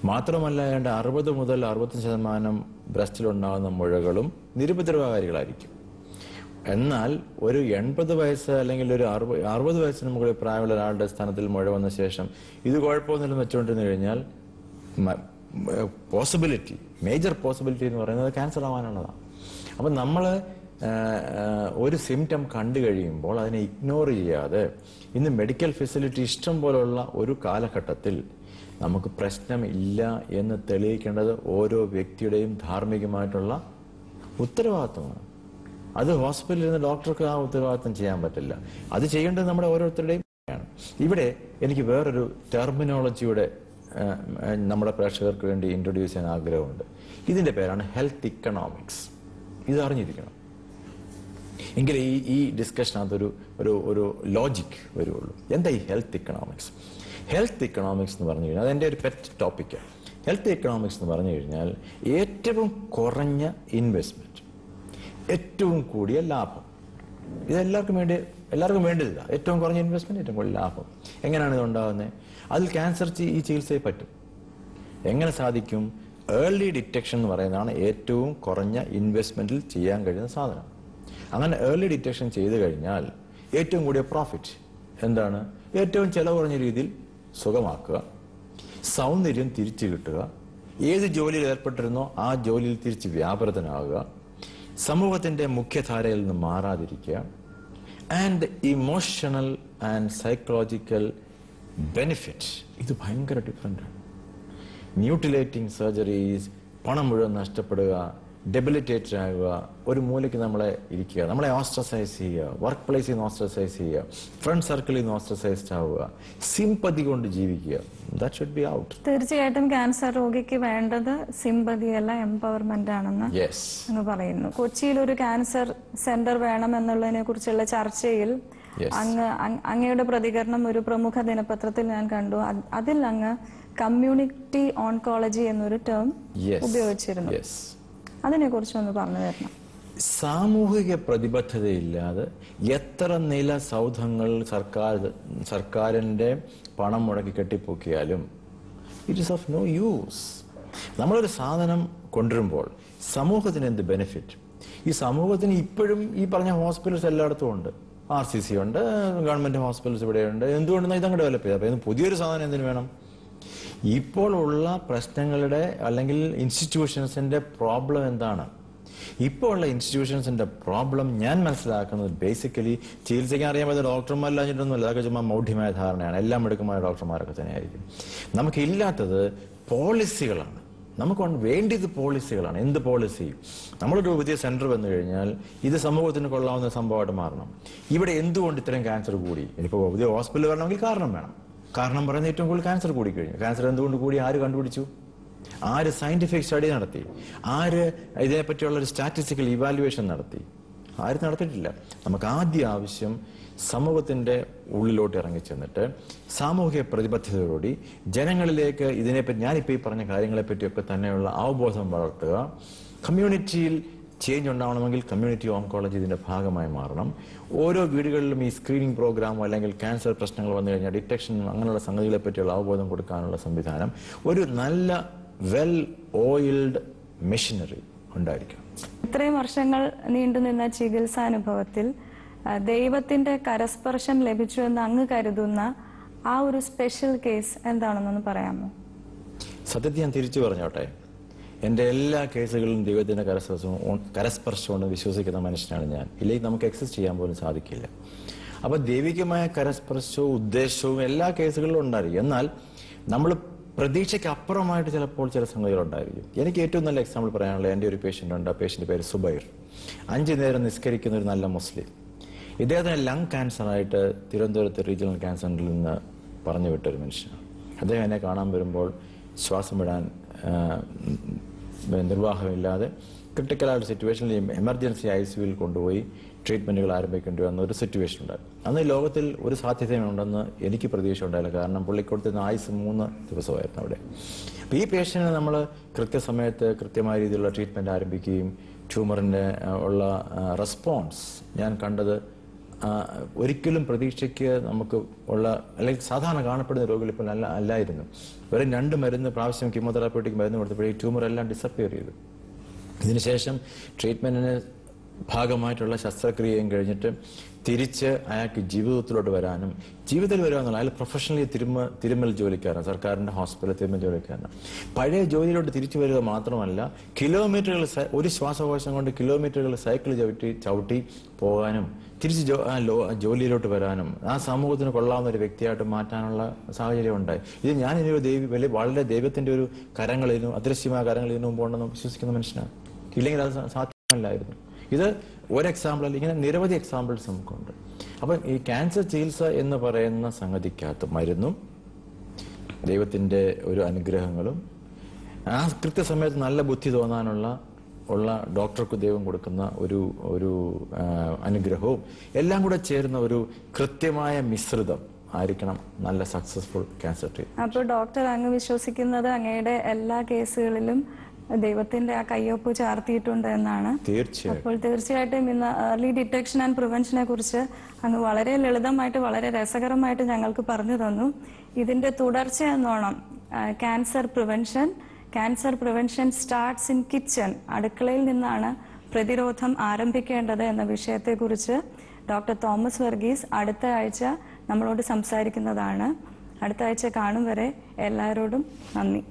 മാത്രമല്ല 60 മുതൽ 65% ബ്രസ്റ്റിലുണ്ടാകുന്ന മുഴകളും നിരുപദ്രവകാരികളായിരിക്കും. എന്നാൽ ഒരു 80 വയസ്സ് അല്ലെങ്കിൽ ഒരു 60 വയസ്സിന് മുകളിൽ പ്രായമുള്ള ഒരാളുടെ സ്ഥാനത്തിൽ മുഴ വന്ന ശേഷം ഇത് കുഴപ്പമൊന്നുമില്ലെന്ന് വെച്ചുകൊണ്ടിരുന്നു കഴിഞ്ഞാൽ പോസിബിലിറ്റി, മേജർ പോസിബിലിറ്റി എന്ന് പറയുന്നത് ക്യാൻസർ ആവാനുള്ളതാണ്. അപ്പം നമ്മൾ ഒരു സിംറ്റം കണ്ടു കഴിയുമ്പോൾ അതിനെ ഇഗ്നോർ ചെയ്യാതെ, ഇന്ന് മെഡിക്കൽ ഫെസിലിറ്റി ഇഷ്ടം പോലുള്ള ഒരു കാലഘട്ടത്തിൽ നമുക്ക് പ്രശ്നമില്ല എന്ന് തെളിയിക്കേണ്ടത് ഓരോ വ്യക്തിയുടെയും ധാർമ്മികമായിട്ടുള്ള ഉത്തരവാദിത്വമാണ്. അത് ഹോസ്പിറ്റലിൽ ഇരുന്ന് ഡോക്ടർക്ക് ആ ഉത്തരവാദിത്തം ചെയ്യാൻ പറ്റില്ല. അത് ചെയ്യേണ്ടത് നമ്മുടെ ഓരോരുത്തരുടെയും ആണ്. ഇവിടെ എനിക്ക് വേറൊരു ടെർമിനോളജിയുടെ നമ്മുടെ പ്രേക്ഷകർക്ക് വേണ്ടി ഇൻട്രൊഡ്യൂസ് ചെയ്യാൻ ആഗ്രഹമുണ്ട്. ഇതിന്റെ പേരാണ് ഹെൽത്ത് ഇക്കണോമിക്സ്. ഇത് അറിഞ്ഞിരിക്കണം, എങ്കിലേ ഈ ഡിസ്കഷനകത്ത് ഒരു ലോജിക് വരുള്ളൂ. എന്താ ഈ ഹെൽത്ത് ഇക്കണോമിക്സ്? ഹെൽത്ത് ഇക്കണോമിക്സ് എന്ന് പറഞ്ഞു കഴിഞ്ഞാൽ അതെൻ്റെ ഒരു പെറ്റ് ടോപ്പിക്കാണ്. ഹെൽത്ത് ഇക്കണോമിക്സ് എന്ന് പറഞ്ഞു കഴിഞ്ഞാൽ ഏറ്റവും കുറഞ്ഞ ഇൻവെസ്റ്റ്മെന്റ്, ഏറ്റവും കൂടിയ ലാഭം. ഇത് എല്ലാവർക്കും വേണ്ടതില്ല. ഏറ്റവും കുറഞ്ഞ ഇൻവെസ്റ്റ്മെന്റ്, ഏറ്റവും കൂടുതൽ ലാഭം. എങ്ങനെയാണ് ഇത് ഉണ്ടാകുന്നത്? അതിൽ ക്യാൻസർ ഈ ചികിത്സയെ പറ്റും. എങ്ങനെ സാധിക്കും? ഏർലി ഡിറ്റക്ഷൻ എന്ന് പറയുന്നതാണ് ഏറ്റവും കുറഞ്ഞ ഇൻവെസ്റ്റ്മെന്റിൽ ചെയ്യാൻ കഴിയുന്ന സാധനം. അങ്ങനെ ഏർലി ഡിറ്റക്ഷൻ ചെയ്തു കഴിഞ്ഞാൽ ഏറ്റവും കൂടിയ പ്രോഫിറ്റ് എന്താണ്? ഏറ്റവും ചെലവ് കുറഞ്ഞ രീതിയിൽ സുഖമാക്കുക, സൗന്ദര്യം തിരിച്ചു കിട്ടുക, ഏത് ജോലിയിൽ ഏർപ്പെട്ടിരുന്നോ ആ ജോലിയിൽ തിരിച്ച് വ്യാപൃതനാവുക, സമൂഹത്തിന്റെ മുഖ്യധാരയിൽ നിന്ന് മാറാതിരിക്കുക, and emotional and psychological benefit. ഇത് ഭയങ്കര ഡിഫറെൻ്റ് ആണ്. മ്യൂട്ടിലേറ്റിംഗ് സർജറീസ്, പണം മുഴുവൻ നഷ്ടപ്പെടുക, ഡെബിലിറ്റേറ്റഡ് ആകുക, ഒരു മൂലയ്ക്ക് നമ്മളെ ഇരിക്കുക, നമ്മളെ ഓസ്ട്രസൈസ് ചെയ്യുക, വർക്ക് പ്ലേസിൽ നിന്ന് ഓസ്ട്രസൈസ് ചെയ്യുക, ഫ്രണ്ട് സർക്കിളിൽ നിന്ന് ഓസ്ട്രസൈസ്ഡ് ആവുക, സിമ്പതി കൊണ്ട് ജീവിക്കുക. That should be out. തീർച്ചയായിട്ടും ക്യാൻസർ രോഗിക്ക് വേണ്ടത് സിമ്പതി അല്ല, എംപവർമെന്റ് ആണെന്ന് അങ്ങ് പറയുന്നു. കൊച്ചിയിൽ ഒരു ക്യാൻസർ സെന്റർ വേണം എന്നുള്ളതിനെ കുറിച്ചുള്ള ചർച്ചയിൽ അങ്ങയുടെ പ്രതികരണം ഒരു പ്രമുഖ ദിനപത്രത്തിൽ ഞാൻ കണ്ടു. അതിൽ അങ്ങ് കമ്മ്യൂണിറ്റി ഓൺകോളജി എന്നൊരു ടേം ഉപയോഗിച്ചിരുന്നു. അതിനെ കുറിച്ചൊന്ന് പറഞ്ഞു തരണം. സാമൂഹിക പ്രതിബദ്ധതയില്ലാതെ എത്ര നില സൗധങ്ങൾ സർക്കാരിന്റെ പണം മുടക്കി കെട്ടിപ്പൊക്കിയാലും it is of no use. നമ്മളൊരു സാധനം കൊണ്ടുവരുമ്പോൾ സമൂഹത്തിന് എന്ത് ബെനിഫിറ്റ്? ഈ സമൂഹത്തിന് ഇപ്പോഴും ഈ പറഞ്ഞ ഹോസ്പിറ്റൽസ് എല്ലായിടത്തും ഉണ്ട്. RCC ഉണ്ട്, ഗവൺമെന്റ് ഹോസ്പിറ്റൽസ് ഇവിടെയുണ്ട്. എന്തുകൊണ്ടെന്ന് ഇതങ്ങ് ഡെവലപ്പ് ചെയ്ത്. അപ്പൊ പുതിയൊരു സാധനം എന്തിനു വേണം? ഇപ്പോൾ ഉള്ള പ്രശ്നങ്ങളുടെ അല്ലെങ്കിൽ ഇൻസ്റ്റിറ്റ്യൂഷൻസിന്റെ പ്രോബ്ലം എന്താണ്? ഇപ്പോൾ ഉള്ള ഇൻസ്റ്റിറ്റ്യൂഷൻസിന്റെ പ്രോബ്ലം ഞാൻ മനസ്സിലാക്കുന്നത് ബേസിക്കലി ചികിത്സിക്കാൻ അറിയാൻ പറ്റുന്ന ഡോക്ടർമാരില്ലാഞ്ഞിട്ടൊന്നുമല്ല. അതൊക്കെ ചുമ്മാ മൗഢ്യമായ ധാരണയാണ്. എല്ലാം എടുക്കുമായ ഡോക്ടർമാരൊക്കെ തന്നെയായിരിക്കും. നമുക്കില്ലാത്തത് പോളിസികളാണ്. നമുക്ക് വേണ്ടിയത് പോളിസികളാണ്. എന്ത് പോളിസി? നമ്മളൊരു പുതിയ സെന്റർ വന്നു കഴിഞ്ഞാൽ ഇത് സമൂഹത്തിന് കൊള്ളാവുന്ന സംഭവമായിട്ട് മാറണം. ഇവിടെ എന്തുകൊണ്ട് ഇത്രയും ക്യാൻസർ കൂടി? ഇനിയിപ്പോൾ പുതിയ ഹോസ്പിറ്റൽ വരണമെങ്കിൽ കാരണം വേണം. കാരണം പറയുന്നത് ഏറ്റവും കൂടുതൽ ക്യാൻസർ കൂടിക്കഴിഞ്ഞു. ക്യാൻസർ എന്തുകൊണ്ട് കൂടി? ആര് കണ്ടുപിടിച്ചു? ആര് സയന്റിഫിക് സ്റ്റഡി നടത്തി? ആര് ഇതിനെപ്പറ്റിയുള്ള ഒരു സ്റ്റാറ്റിസ്റ്റിക്കൽ ഇവാലുവേഷൻ നടത്തി? ആരും നടത്തിയിട്ടില്ല. നമുക്ക് ആദ്യ ആവശ്യം സമൂഹത്തിന്റെ ഉള്ളിലോട്ട് ഇറങ്ങിച്ചെന്നിട്ട് സാമൂഹിക പ്രതിബദ്ധതയോടുകൂടി ജനങ്ങളിലേക്ക് ഇതിനെപ്പറ്റി, ഞാനിപ്പോൾ ഈ പറഞ്ഞ കാര്യങ്ങളെപ്പറ്റിയൊക്കെ തന്നെയുള്ള അവബോധം വളർത്തുക. കമ്മ്യൂണിറ്റിയിൽ ചേഞ്ച് ഉണ്ടാവണമെങ്കിൽ കമ്മ്യൂണിറ്റി ഓങ്കോളജി ഇതിന്റെ ഭാഗമായി മാറണം. ഓരോ വീടുകളിലും ഈ സ്ക്രീനിങ് പ്രോഗ്രാമോ അല്ലെങ്കിൽ ക്യാൻസർ പ്രശ്നങ്ങൾ വന്നു കഴിഞ്ഞാൽ ഡിറ്റക്ഷൻ അങ്ങനെയുള്ള സംഗതികളെ പറ്റിയുള്ള അവബോധം കൊടുക്കാനുള്ള സംവിധാനം, ഒരു നല്ല വെൽ ഓയിൽഡ് മെഷീനറി ഉണ്ടായിരിക്കണം. ഇത്രയും വർഷങ്ങൾ നീണ്ടുനിന്ന ചികിത്സാനുഭവത്തിൽ ദൈവത്തിന്റെ കരസ്പർശം ലഭിച്ചു എന്ന് അങ്ങ് കരുതുന്ന ആ ഒരു സ്പെഷ്യൽ കേസ് എന്താണെന്നൊന്ന് പറയാമോ? സത്യത്തിൽ ഞാൻ തിരിച്ചു പറഞ്ഞോട്ടെ, എൻ്റെ എല്ലാ കേസുകളിലും ദൈവത്തിന്റെ കരസ്പർശം വിശ്വസിക്കുന്ന മനുഷ്യനാണ് ഞാൻ. ഇല്ലെങ്കിൽ നമുക്ക് എക്സസ് ചെയ്യാൻ പോലും സാധിക്കില്ല. അപ്പൊ ദൈവികമായ കരസ്പർശവും ഉദ്ദേശവും എല്ലാ കേസുകളിലും ഉണ്ടായിരിക്കും. എന്നാൽ നമ്മൾ പ്രതീക്ഷയ്ക്ക് അപ്പുറമായിട്ട് ചിലപ്പോൾ ചില സംഗതികൾ ഉണ്ടായിരിക്കും. എനിക്ക് ഏറ്റവും നല്ല എക്സാമ്പിൾ പറയാനുള്ള എൻ്റെ ഒരു പേഷ്യൻ്റ് ഉണ്ട്. ആ പേഷ്യൻ്റെ പേര് സുബൈർ. 5 നേരം നിസ്കരിക്കുന്ന ഒരു നല്ല മുസ്ലിം. ഇദ്ദേഹത്തിന് ലങ് ക്യാൻസറായിട്ട് തിരുവനന്തപുരത്ത് റീജിയണൽ ക്യാൻസർ സെന്ററിൽ നിന്ന് പറഞ്ഞു വിട്ടൊരു മനുഷ്യനാണ്. അദ്ദേഹം എന്നെ കാണാൻ വരുമ്പോൾ ശ്വാസം വിടാൻ നിർവാഹമില്ലാതെ ക്രിട്ടിക്കലായ സിറ്റുവേഷനിൽ എമർജൻസി ICUവിൽ കൊണ്ടുപോയി ട്രീറ്റ്മെന്റുകൾ ആരംഭിക്കേണ്ടി വന്ന ഒരു സിറ്റുവേഷൻ ഉണ്ടായിരുന്നു. അന്ന് ലോകത്തിൽ ഒരു സാധ്യതയുണ്ടെന്ന് എനിക്ക് പ്രതീക്ഷ ഉണ്ടായില്ല. കാരണം പുള്ളിക്കൊടുത്തുന്ന ആയുസ് 3 ദിവസമായിരുന്നു അവിടെ. അപ്പം ഈ പേഷ്യന്റിന് നമ്മൾ കൃത്യസമയത്ത് കൃത്യമായ രീതിയിലുള്ള ട്രീറ്റ്മെന്റ് ആരംഭിക്കുകയും ട്യൂമറിന്റെ ഉള്ള റെസ്പോൺസ് ഞാൻ കണ്ടത് ഒരിക്കലും പ്രതീക്ഷയ്ക്ക് നമുക്ക് ഉള്ള അല്ലെങ്കിൽ സാധാരണ കാണപ്പെടുന്ന രോഗികൾ ഇപ്പോൾ അല്ലായിരുന്നു. വെറും 2 മരുന്ന് പ്രാവശ്യം കീമോതെറാപ്യൂട്ടിക് മരുന്ന് കൊടുത്തപ്പോഴേ ഈ ട്യൂമർ എല്ലാം ഡിസപ്പിയർ ചെയ്തു. ഇതിനുശേഷം ട്രീറ്റ്മെന്റിന് ഭാഗമായിട്ടുള്ള ശസ്ത്രക്രിയയും കഴിഞ്ഞിട്ട് തിരിച്ച് അയാൾക്ക് ജീവിതത്തിലോട്ട് വരാനും, ജീവിതത്തിൽ വരാമെന്നുള്ള അയാൾ പ്രൊഫഷണലി തിരുമൽ ജോലിക്കാരൻ, സർക്കാരിന്റെ ഹോസ്പിറ്റലിൽ തിരുമൽ ജോലിക്കാരൻ. പഴയ ജോലിയിലോട്ട് തിരിച്ചു വരിക മാത്രമല്ല, കിലോമീറ്ററുകൾ ഒരു ശ്വാസകോശം കൊണ്ട് കിലോമീറ്ററുകൾ സൈക്കിൾ ചവിട്ടി പോകാനും തിരിച്ച് ജോലിയിലോട്ട് വരാനും ആ സമൂഹത്തിന് കൊള്ളാവുന്ന ഒരു വ്യക്തിയായിട്ട് മാറ്റാനുള്ള സാഹചര്യം ഉണ്ടായി. ഇത് ഞാൻ ഇനി വളരെ ദൈവത്തിന്റെ ഒരു കരങ്ങളിലും അദൃശ്യമായ കരങ്ങളിൽ ഇതിനു മുമ്പ് ഉണ്ടെന്ന് വിശ്വസിക്കുന്ന മനുഷ്യനാണ്. ഇല്ലെങ്കിൽ അത് സാധ്യമല്ലായിരുന്നു. ഇത് ഒരു എക്സാമ്പിൾ അല്ല, ഇങ്ങനെ നിരവധി എക്സാമ്പിൾസ് നമുക്കുണ്ട്. അപ്പം ഈ ക്യാൻസർ ചികിത്സ എന്ന് പറയുന്ന സംഗതിക്കകത്ത് മരുന്നും ദൈവത്തിൻ്റെ ഒരു അനുഗ്രഹങ്ങളും ആ കൃത്യസമയത്ത് നല്ല ബുദ്ധി തോന്നാനുള്ള ഡോക്ടർക്ക് ദൈവം കൊടുക്കുന്ന ഒരു അനുഗ്രഹവും എല്ലാം കൂടെ ചേരുന്ന ഒരു കൃത്യമായ മിശ്രിതം ആയിരിക്കണം നല്ല സക്സസ്ഫുൾ ക്യാൻസർ ട്രീറ്റ്മെന്റ്. അപ്പോൾ ഡോക്ടർ അങ്ങ് വിശ്വസിക്കുന്നത് അങ്ങയുടെ എല്ലാ കേസുകളിലും ദൈവത്തിന്റെ ആ കയ്യൊപ്പ് ചാർത്തിയിട്ടുണ്ട് എന്നാണ്? തീർച്ചയായും. അപ്പോൾ തീർച്ചയായിട്ടും ഇന്ന് ഏർലി ഡിറ്റക്ഷൻ ആൻഡ് പ്രിവെൻഷനെ കുറിച്ച് അങ്ങ് വളരെ ലളിതമായിട്ട് വളരെ രസകരമായിട്ട് ഞങ്ങൾക്ക് പറഞ്ഞു തന്നു. ഇതിന്റെ തുടർച്ച എന്നോണം cancer prevention starts in kitchen, അടുക്കളയിൽ നിന്നാണ് പ്രതിരോധം ആരംഭിക്കേണ്ടത് എന്ന വിഷയത്തെക്കുറിച്ച് ഡോക്ടർ തോമസ് വർഗീസ് അടുത്ത ആഴ്ച നമ്മളോട് സംസാരിക്കുന്നതാണ്. അടുത്ത ആഴ്ച കാണും വരെ എല്ലാവരോടും നന്ദി.